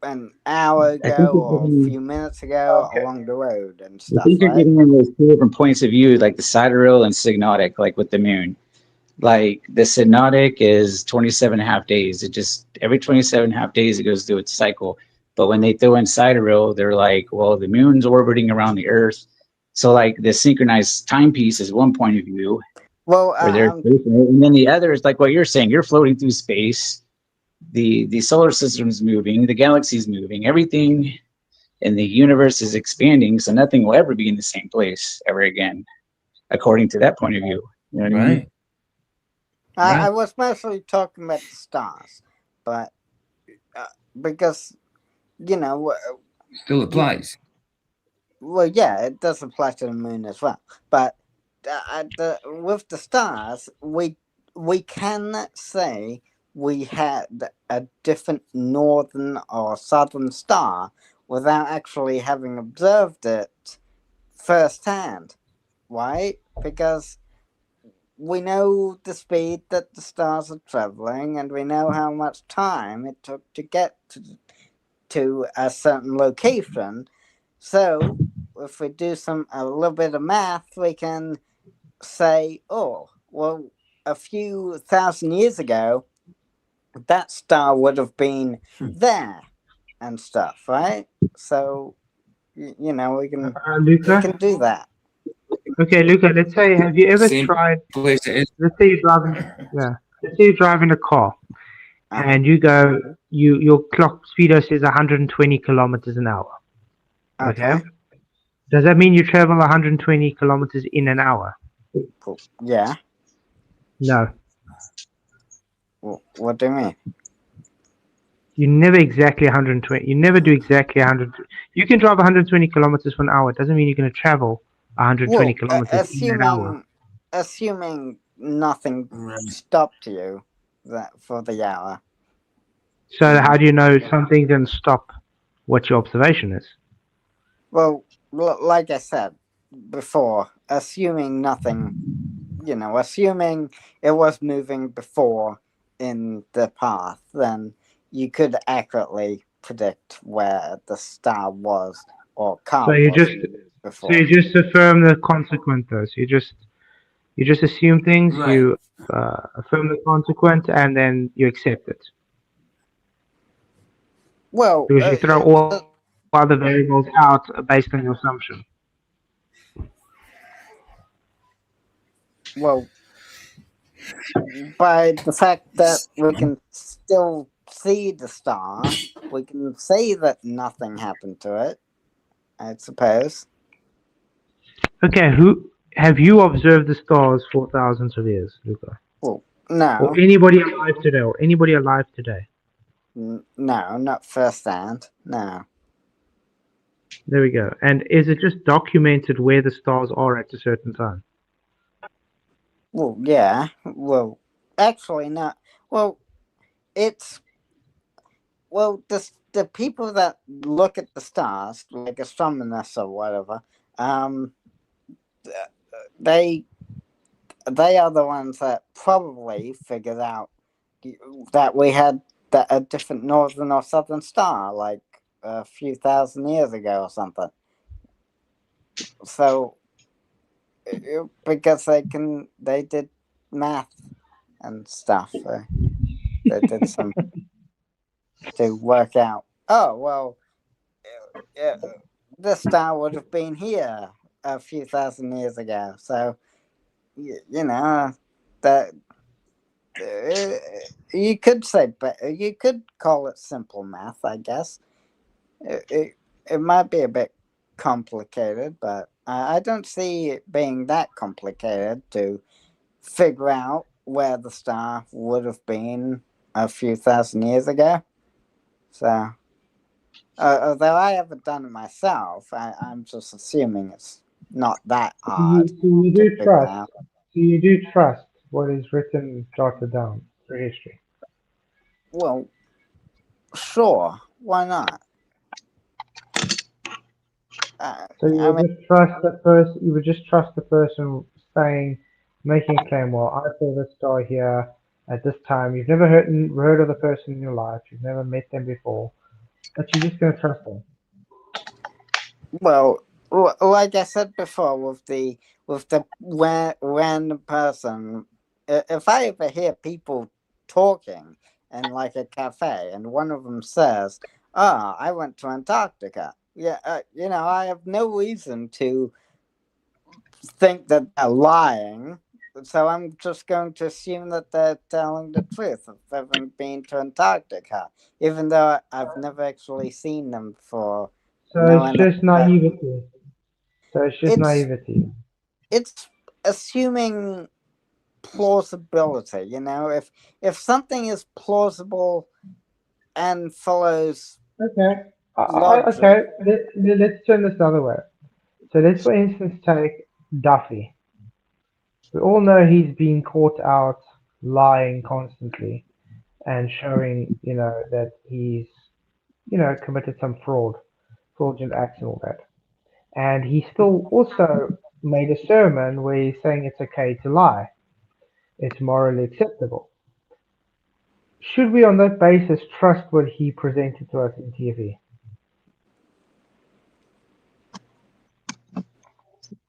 an hour ago or a few minutes ago along the road and stuff. I think you're right? getting in those two different points of view, like the sidereal and synodic, like with the moon. Like the synodic is 27 and a half days. It just every 27 and a half days it goes through its cycle. But when they throw in sidereal, they're like, well, the moon's orbiting around the Earth. So like the synchronized timepiece is one point of view. Well, and then the other is like what you're saying. You're floating through space. The solar system's moving. The galaxy's moving. Everything in the universe is expanding. So nothing will ever be in the same place ever again, according to that point of view. You know what I mean? I was mostly talking about the stars, but because still applies. Well, yeah, it does apply to the moon as well. But with the stars, we can say we had a different northern or southern star without actually having observed it firsthand, right? Because we know the speed that the stars are traveling, and we know how much time it took to get to a certain location. So if we do a little bit of math, we can say, oh, well, a few thousand years ago, that star would have been there and stuff, right? So, we can do that. Okay, Luca, let's say, have you ever tried, place it is. let's say you're driving a car, and your clock speedo says 120 kilometers an hour. Okay. Does that mean you travel 120 kilometers in an hour? Yeah. No, What do you mean? you never exactly 120. You never do exactly 100. You can drive 120 kilometers per hour. It doesn't mean you're going to travel 120 Well, kilometers in an hour. assuming nothing Right. stopped you that for the hour. So how do you know something didn't stop what your observation is? Well, like I said before, assuming nothing, assuming it was moving before in the path, then you could accurately predict where the star was or So car you was just before. affirm the consequent though. So you just assume things. Right. You affirm the consequent, and then you accept it Well, because you throw all other variables out based on your assumption. well, by the fact that we can still see the star, we can say that nothing happened to it, I suppose. Okay, who have you observed the stars for thousands of years, Luca? Well, no, Or anybody alive today? Or anybody alive today? no, not firsthand. No. There we go. And is it just documented where the stars are at a certain time? Well, yeah. Well, actually, not. Well, it's the people that look at the stars, like astronomers or whatever, they are the ones that probably figured out that we had a different northern or southern star like a few thousand years ago or something. So because they did math and stuff, they did some to work out. Oh well, this star would have been here a few thousand years ago. So that you could say, but you could call it simple math, I guess. It might be a bit complicated, but I don't see it being that complicated to figure out where the star would have been a few thousand years ago. So, although I haven't done it myself, I'm just assuming it's not that hard. You to do figure trust. out. So you do trust what is written, jotted down for history. Well, sure, why not? So you I would mean, just trust the person. You would just trust the person saying, making a claim. Well, I saw this star here at this time. You've never heard of the person in your life. You've never met them before, but you're just gonna trust them. well, like I said before, with the random person, if I ever hear people talking in like a cafe, and one of them says, "Oh, I went to Antarctica," yeah, I have no reason to think that they're lying. So I'm just going to assume that they're telling the truth of having been to Antarctica, even though I've never actually seen them before. So No, it's just naivety. So it's just It's naivety. it's assuming plausibility. If something is plausible and follows Okay. logic. Okay. Let's turn this the other way. So let's, for instance, take Duffy. We all know he's been caught out lying constantly and showing, that he's, committed some fraudulent acts and all that. And he still also made a sermon where he's saying it's okay to lie. It's morally acceptable. Should we, on that basis, trust what he presented to us in TV?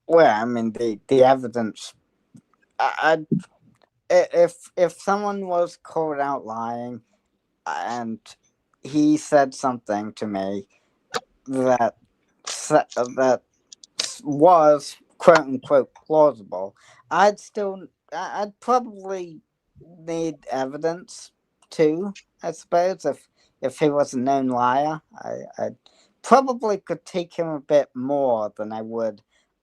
Well, I mean the evidence. If someone was caught out lying, and he said something to me that was quote unquote plausible, I'd probably need evidence too. I suppose if he was a known liar, I probably could take him a bit more than I would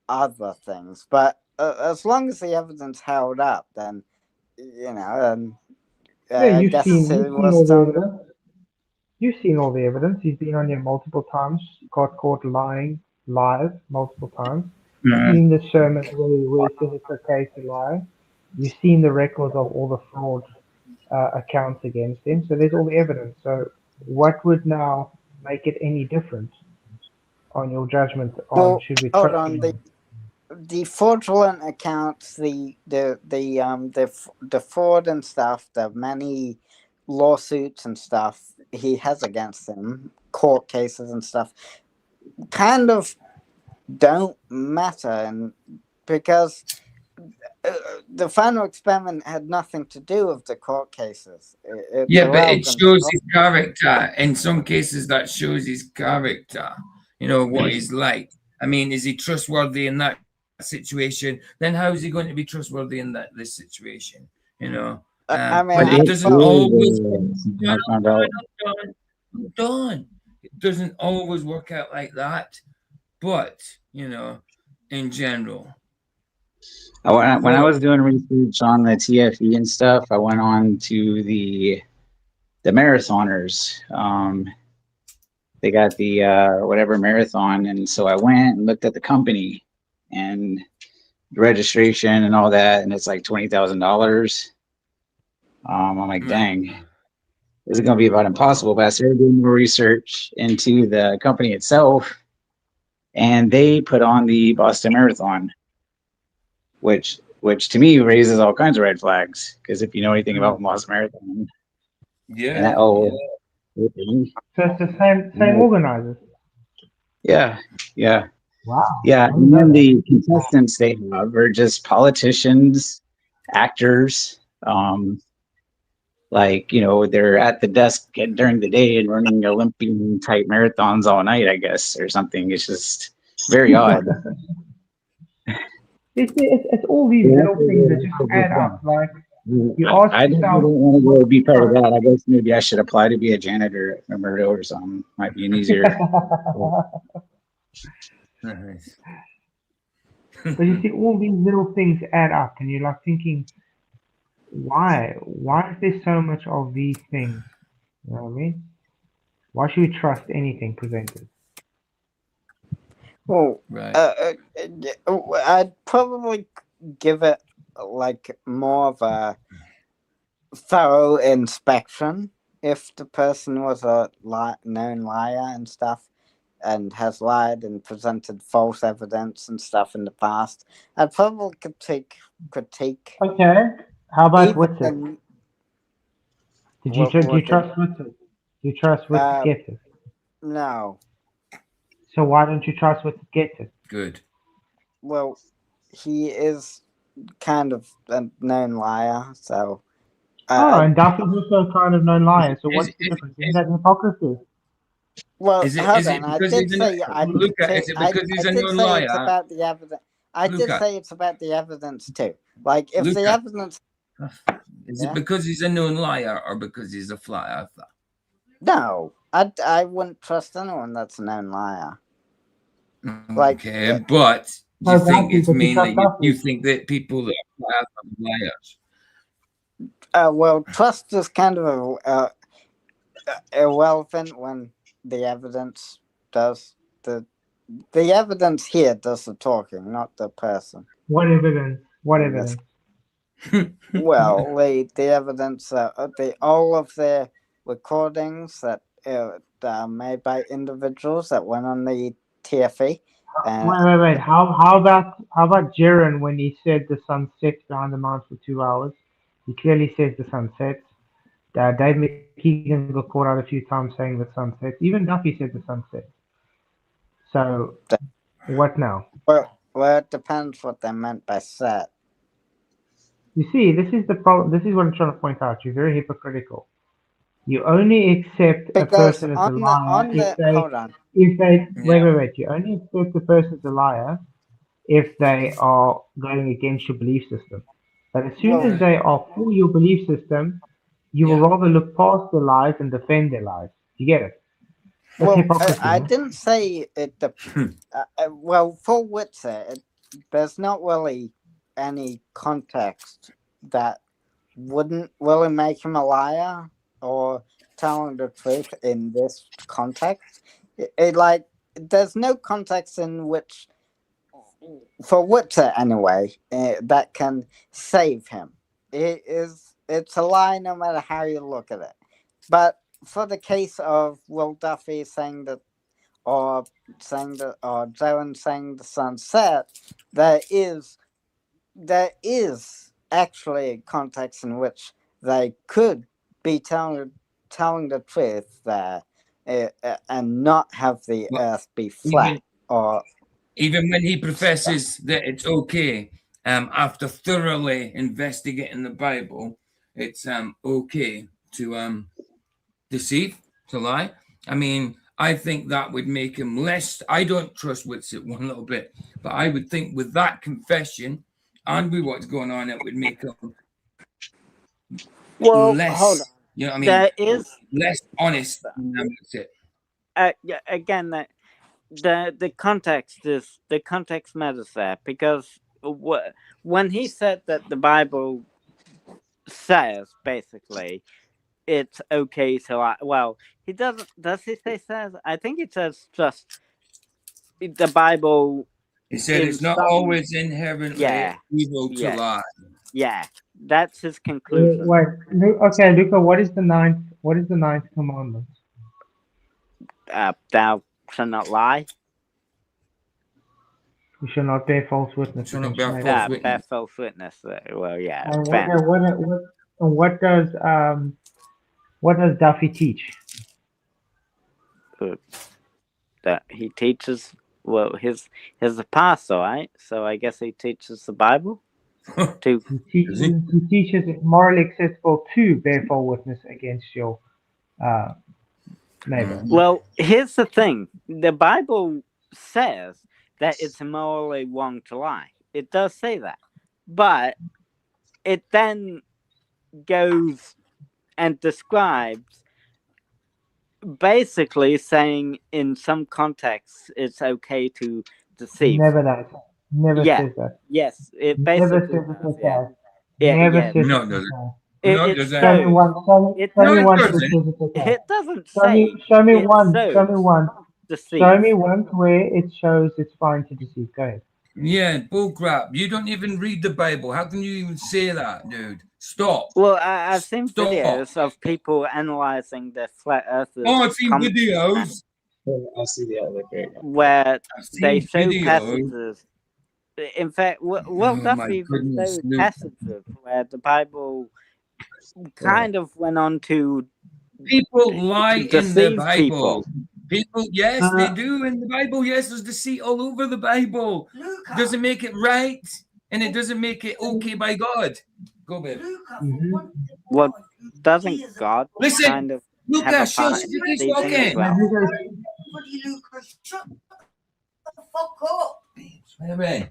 other things. But as long as the evidence held up, then you know, and Yeah, I you've guess seen it all was the done. evidence. You've seen all the evidence. He's been on here multiple times, got caught lying live multiple times. Mhm. Seen the Sherman where he says it's okay to lie. You've seen the records of all the fraud accounts against him. So there's all the evidence. So what would now make it any different on your judgment on Well, should we hold trust on. him? The fraudulent accounts, the fraud and stuff, the many lawsuits and stuff he has against him, court cases and stuff, kind of don't matter, and because the final experiment had nothing to do with the court cases. It's Yeah, but it irrelevant. shows his character. In some cases, that shows his character. You know what he's like. I mean, is he trustworthy in that situation? Then how is he going to be trustworthy in this situation? You know. I mean, But But it that's doesn't really always. the I found out. I'm done. It doesn't always work out like that. But you know, in general. When I was doing research on the TFE and stuff, I went on to the marathoners. They got the whatever marathon, and so I went and looked at the company and the registration and all that, and it's like $20,000. I'm like, dang, this is gonna be about impossible. But I started doing more research into the company itself, and they put on the Boston Marathon, which to me raises all kinds of red flags. Because if you know anything about Boston Marathon, Yeah. and that whole thing, So it's the same organizers. yeah. Wow. Yeah, I didn't and know then that. the contestants they have are just politicians, actors. Like, you know, they're at the desk during the day and running Olympian type marathons all night, I guess, or something. It's just very odd. It's all these little things that just add up. Like you ask I definitely yourself, don't want to go be part of that. I guess maybe I should apply to be a janitor at Murdo or something. Might be an easier. Nice. but you see, all these little things add up, and you're like thinking, why? Why is there so much of these things? You know what I mean? Why should we trust anything presented? Well, Right. I'd probably give it like more of a thorough inspection if the person was a known liar and stuff and has lied and presented false evidence and stuff in the past. I'd probably critique. Okay. How about Even Witsit? then, Do you trust Witsit? Do you trust Witsit gets it? No. So why don't you trust Witsit gets it? Good. Well, he is kind of a known liar, so. And Duffy's also kind of known liar. So what's Is- the is- difference? Isn't that hypocrisy? Well, Is it- hold is it on. I because did he's a- say I Luca, is it because he's a did known say it's liar? about the evidence. I did Luca. say it's about the evidence too. Like if the Luca. evidence. Is Yeah. it because he's a known liar or because he's a flat earther? No, I wouldn't trust anyone that's a known liar. Like, Okay, but you No, think Duffy, it's but you mainly trust you Duffy. think that people that are flat earther are liars. well, trust is kind of irrelevant when the evidence does the evidence here does the talking, not the person. What evidence? What And evidence? Well, the evidence, all of the recordings that are made by individuals that went on the TFE. Wait. How about Jiren when he said the sun sets behind the mountain for 2 hours? He clearly says the sun sets. Dave McKeegan got caught out a few times saying the sun sets. Even Duffy said the sun sets. So what now? Well, it depends what they meant by set. You see, this is the problem. This is what I'm trying to point out. You're very hypocritical. You only accept a Because person as a liar hold on. wait. You only accept a person as a liar if they are going against your belief system. But as soon as they are for your belief system, you will rather look past their lies and defend their lies. You get it? That's hypocrisy. I no? didn't say it. Well, for Witzer, there's not really any context that wouldn't really make him a liar or telling the truth in this context. Like, there's no context in which, for Witcher anyway, that can save him. It's a lie no matter how you look at it. But for the case of Will Duffy saying that, or Zoran saying the sun set, there is actually a context in which they could be telling the truth there, and not have the earth be flat. Or even when he professes that it's okay, after thoroughly investigating the Bible, it's okay to deceive, to lie. I mean, I think that would make him less. I don't trust Whitsitt one little bit, but I would think with that confession and with what's going on, it would make him less. hold on. You know what I mean? There is less honest than Whitsitt. yeah, again, the context matters there, because when he said that the Bible says basically it's okay to lie. Well, he doesn't. Does he say says? I think it says just the Bible. He said in it's not some- always inherently Yeah. evil to Yeah. lie. Yeah, that's his conclusion. Wait, okay, Luca. What is the ninth commandment? Thou shalt not lie. You shall not bear false witness. Shall not against bear your false neighbor. witness. Bear false witness. Well, yeah. And fair. what does Duffy teach? That he teaches. Well, his apostle, right? So I guess he teaches the Bible. To He teaches it morally acceptable to bear false witness against your neighbor. well, here's the thing: the Bible says that it's morally wrong to lie. It does say that, but it then goes and describes, basically saying in some contexts it's okay to deceive. Never does. Never Yeah. says that. Yes, it Never basically says it does, like yeah. that. Yeah, Never yeah. says No, it no, like that. No, It does that- Show me shows. one. Show It me No, it one. doesn't. that says it like that. It doesn't Show say. me one. it Show me one. deceive. Show me one where it shows it's fine to deceive. Go ahead. Yeah, bullcrap. You don't even read the Bible. How can you even say that, dude? Stop. Well, I've seen Stop. videos of people analyzing the flat earthers. Oh, I've seen videos. I'll see the other great. where I've seen they show videos. passages. In fact, Will Oh, Duffy my even goodness, showed Luke. passages where the Bible kind of went on to People lie in the deceive Bible. People, yes, they Uh, do in the Bible. Yes, there's deceit all over the Bible. Luca, Doesn't make it right, and it doesn't make it okay by God. Go, babe. Luca, Mhm. for one thing, Well, God, he doesn't is a- God Listen, kind of have Luca, a shush, part in you keep deceiving as talking. well? Everybody, Luca, shut the fuck up. Baby.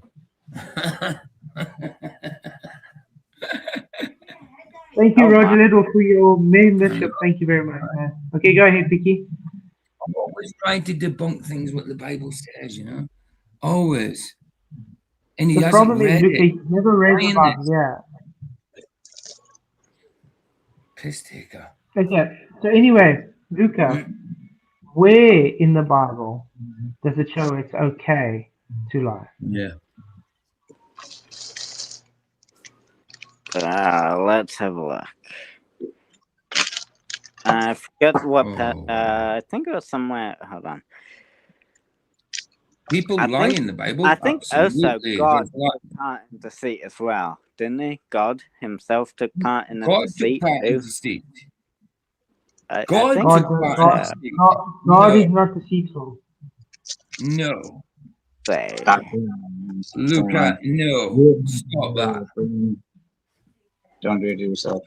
Thank you, Oh, Roger my. Little, for your membership. Thank you very much, man. Okay, go ahead, Vicky. I'm always trying to debunk things what the Bible says, you know? Always. And he The hasn't problem is, read Luca, it. you've never read the Lying Bible. Yeah. Piss taker. Okay. So anyway, Luca, where in the Bible does it show it's okay to lie? Yeah. Let's have a look. I forget what. Oh. I think it was somewhere. Hold on. People I lie think- in the Bible. I think also Absolutely. God There's lot- took part in deceit as well, didn't he? God himself took part in the God took deceit part in too. deceit. I God think God, took part God, in deceit. God No. is not deceitful. No. say. Luca, no. Stop that. Don't do it to yourself.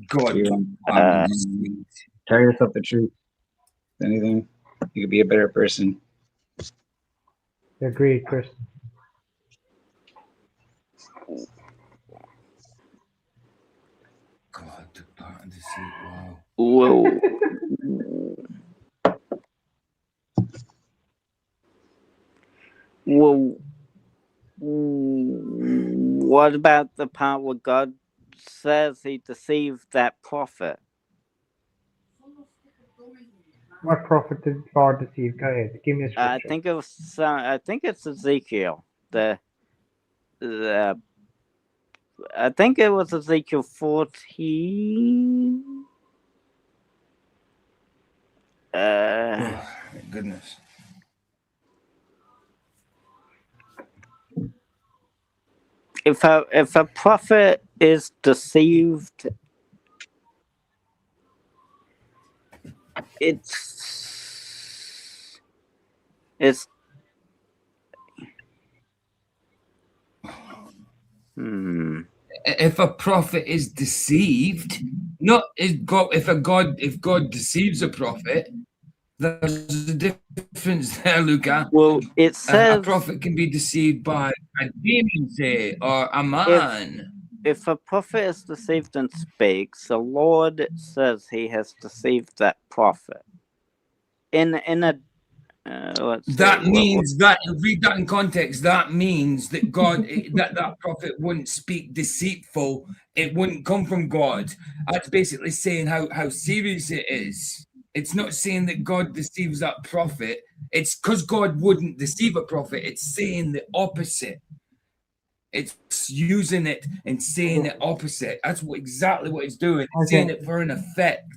God You took want- part in deceit. Tell yourself the truth. If anything, you could be a better person. Agreed, Chris. God took part in deceit. Wow. Whoa. Well, what about the part where God says he deceived that prophet? What prophet did God deceive? Go ahead. Give me a I scripture. think it was. I think it's Ezekiel. The I think it was Ezekiel 14. Oh, my goodness. If a prophet is deceived, it's If a prophet is deceived, not is God. If God deceives a prophet, there's a difference there, Luca. well, it A says prophet can be deceived by a demon, say, or a man. if a prophet is deceived and speaks, the Lord says he has deceived that prophet. In a let's see, That means that read that in context. That means that God, that prophet wouldn't speak deceitful. It wouldn't come from God. That's basically saying how serious it is. It's not saying that God deceives that prophet. It's because God wouldn't deceive a prophet. It's saying the opposite. It's using it and saying the opposite. That's exactly what it's doing. It's saying it for an effect.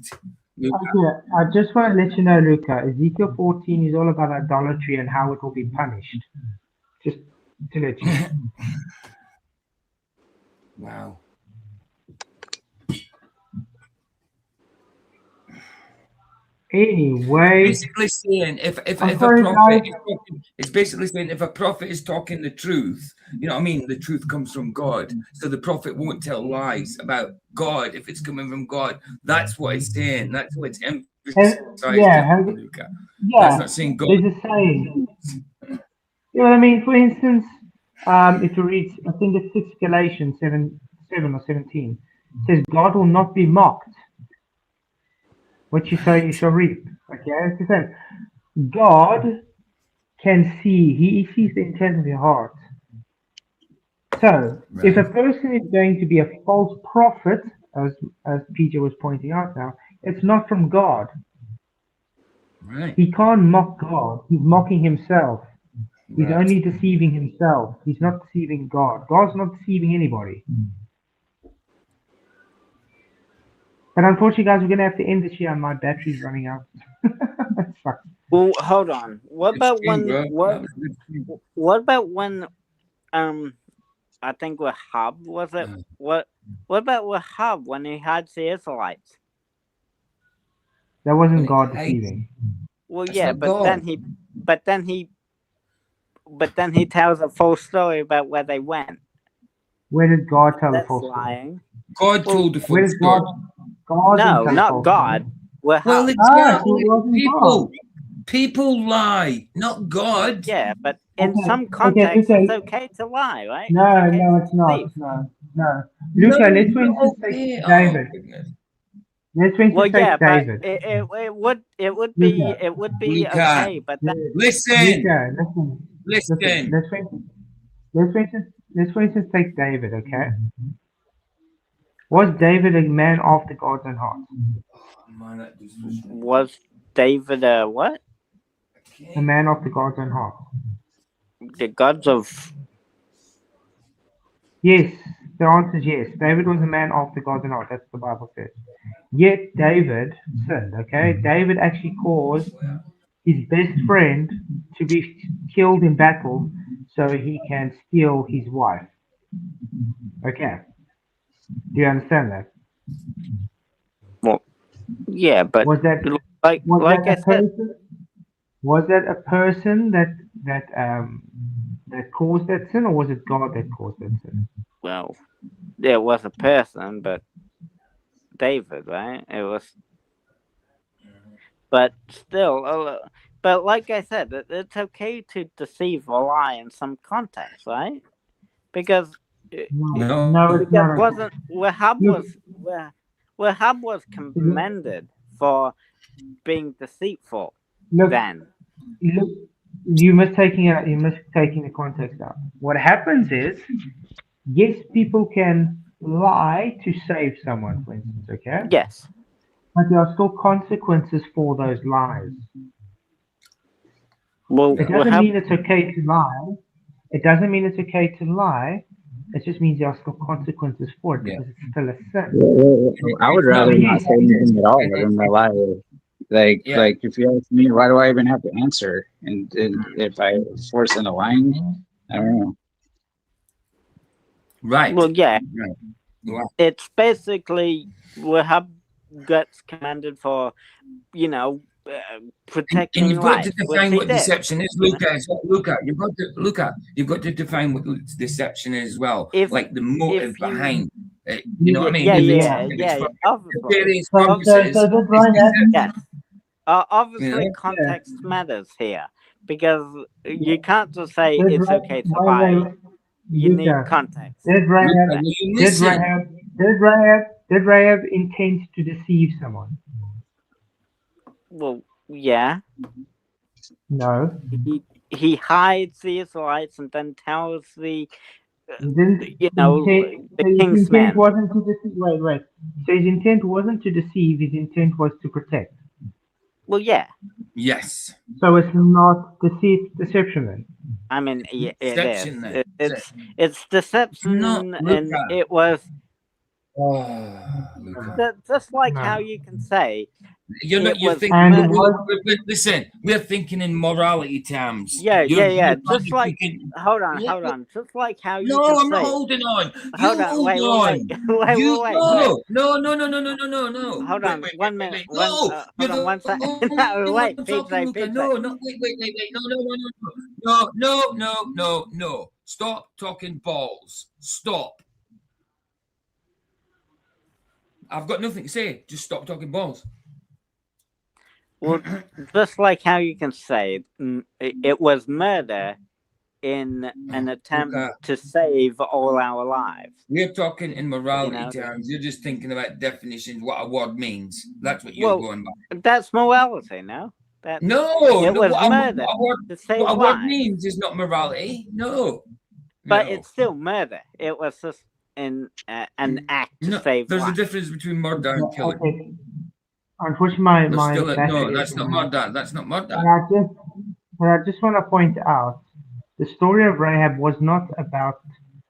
Okay, I just want to let you know, Luca, Ezekiel 14 is all about idolatry and how it will be punished. Just to let you know. Wow. Anyway, Basically saying if a sorry, prophet guys. is talking, it's basically saying if a prophet is talking the truth, you know what I mean? The truth comes from God. So the prophet won't tell lies about God if it's coming from God. That's what it's saying. That's what it's emphasizing, Luca. That's not saying God. There's a saying. You know what I mean? For instance, if you read, I think it's 6 Galatians 7 or 17, it says, God will not be mocked. What you sow, you shall reap. Okay, it's the same. God can see, he sees the intent of your heart. So, if a person is going to be a false prophet, as PJ was pointing out now, it's not from God. Right. He can't mock God. He's mocking himself. He's Right. only deceiving himself. He's not deceiving God. God's not deceiving anybody. But unfortunately, guys, we're going to have to end this year and my battery's running out. That sucks. well, hold on. What about Good stream, when bro. That was a good stream. what about when I think with Hub was it? What about with Hub when he hides the Israelites? That wasn't God deceiving. Well, That's yeah, not but God. then he tells a false story about where they went. Where did God tell the That's false story? lying. God told the Where full did God? story. God No, didn't tell the not false God. story. We're Well, Hub. exactly. so it wasn't People. People lie, not God. Yeah, but in Okay, some okay, contexts, okay. it's okay to lie, right? No, it's okay no, to it's not. deceive. No. Luca, No, let's for not instance okay. take Oh, David. goodness. Let's for instance Well, yeah, take but David. it would Luca, be Luca. okay, but then Listen. Luca, listen. Listen. Let's for instance take David, okay? Was David a man after God's own heart? Man, that just was was David a what? A man after God's own heart. The gods of Yes, the answer is yes. David was a man after God's own heart. That's what the Bible says. Yet David sinned, okay? David actually caused his best friend to be killed in battle so he can steal his wife. Okay. Do you understand that? yeah, but Was that like I a said, person? Was that a person that caused that sin, or was it God that caused that sin? well, there was a person, but David, right? It was, but still, but like I said, it's okay to deceive or lie in some context, right? Because No, it's not. wasn't Wahab Look, was commended for being deceitful look, then. look, you're mistaking the context out. What happens is, yes, people can lie to save someone, for instance, okay? Yes. But there are still consequences for those lies. Well, It doesn't mean it's okay to lie. It doesn't mean it's okay to lie. It just means there are still consequences for it because it's still a sin. I would rather not say anything at all than the lie. Like, Yeah. like if you ask me, why do I even have to answer? And if I force into lying, I don't know. Right. well, yeah. Right. Wow. It's basically Wahab gets commended for, you know, protecting And you've got to life, which define he what did. deception is, Luca. You've got to define what deception is as well, If- like the motive if you- behind it. You know what I mean? Yeah, If yeah, it's yeah. for Obviously, various So purposes, did it's Ryan deception. yes. Obviously, Yeah. context matters here because you can't just say Did it's Ra- okay to why lie. they- You need Luca, context. Did Luca, Rahab, will you did listen? Rahab intend to deceive someone? Well, yeah. No. He hides the Israelites and then tells the He didn't. you know, intent, the so his king's intent men. wasn't to deceive. Wait. So his intent wasn't to deceive. His intent was to protect. Well, yeah. Yes. So it's not deception then. I mean, yeah, it Deception, is. then. It's deception, No, and Luca. it was Oh, Luca. just like No. how you can say You're not. It You're was- thinking. And Listen, we're thinking in morality terms. Yeah, You're yeah. probably Just like thinking, hold on. Just like how you can I'm say. not holding on. Hold You on, hold wait. on. Wait. No. Hold on, Wait, one wait, minute. wait. No, Hold you're on, the one second. only No, wait, one talking, PJ, Luca. PJ. No, wait. No. Stop talking balls. Stop. I've got nothing to say. Just stop talking balls. Well, just like how you can say it was murder in an attempt Okay. to save all our lives. We're talking in morality You know, terms. You're just thinking about definitions, what a word means. That's what you're Well, going by. That's morality, no? That No, It was what murder to save what a word lives. means is not morality. No. But No. it's still murder. It was just an act to No, save there's a lives. difference between murder and killing. Okay. Unfortunately, my There's still a, no, battery that's is not running out. murder. That's not murder. But I just want to point out, the story of Rahab was not about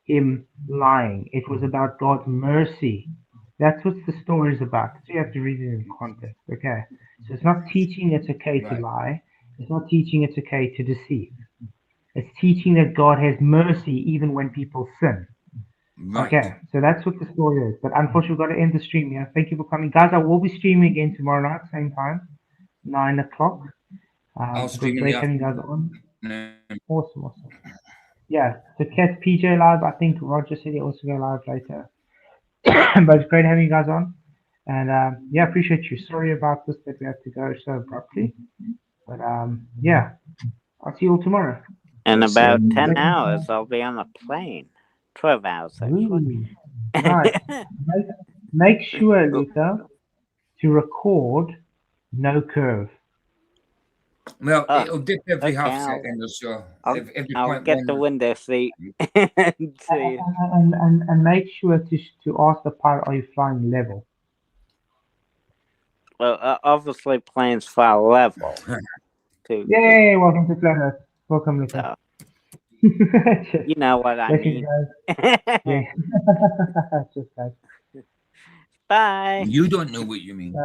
him lying. It was about God's mercy. That's what the story is about. So you have to read it in context, okay? So it's not teaching it's okay to Right. lie. It's not teaching it's okay to deceive. It's teaching that God has mercy even when people sin. Right. Okay, so that's what the story is. But unfortunately, we've got to end the stream here. Thank you for coming. Guys, I will be streaming again tomorrow night, same time, 9 o'clock. I'll It was stream in great the having you guys on. afternoon. Awesome. Yeah, so catch PJ live. I think Roger said he also go live later. But it's great having you guys on. And yeah, appreciate you. Sorry about this that we have to go so abruptly. But yeah, I'll see you all tomorrow. In about So- 10 hours, I'll be on a plane. 12 hours, actually. Ooh, nice. Make sure, Luca, to record no curve. Well, Oh, it'll dip every okay, half I'll- second or so. I'll- Every I'll point get one- the window seat and see. And make sure to ask the pilot, are you flying level? Well, obviously, planes fly level. Too. Yay, welcome to Flat Earth. Welcome, Luca. You know what I Blessings, mean. guys. Yeah. Just guys. Bye. You don't know what you mean.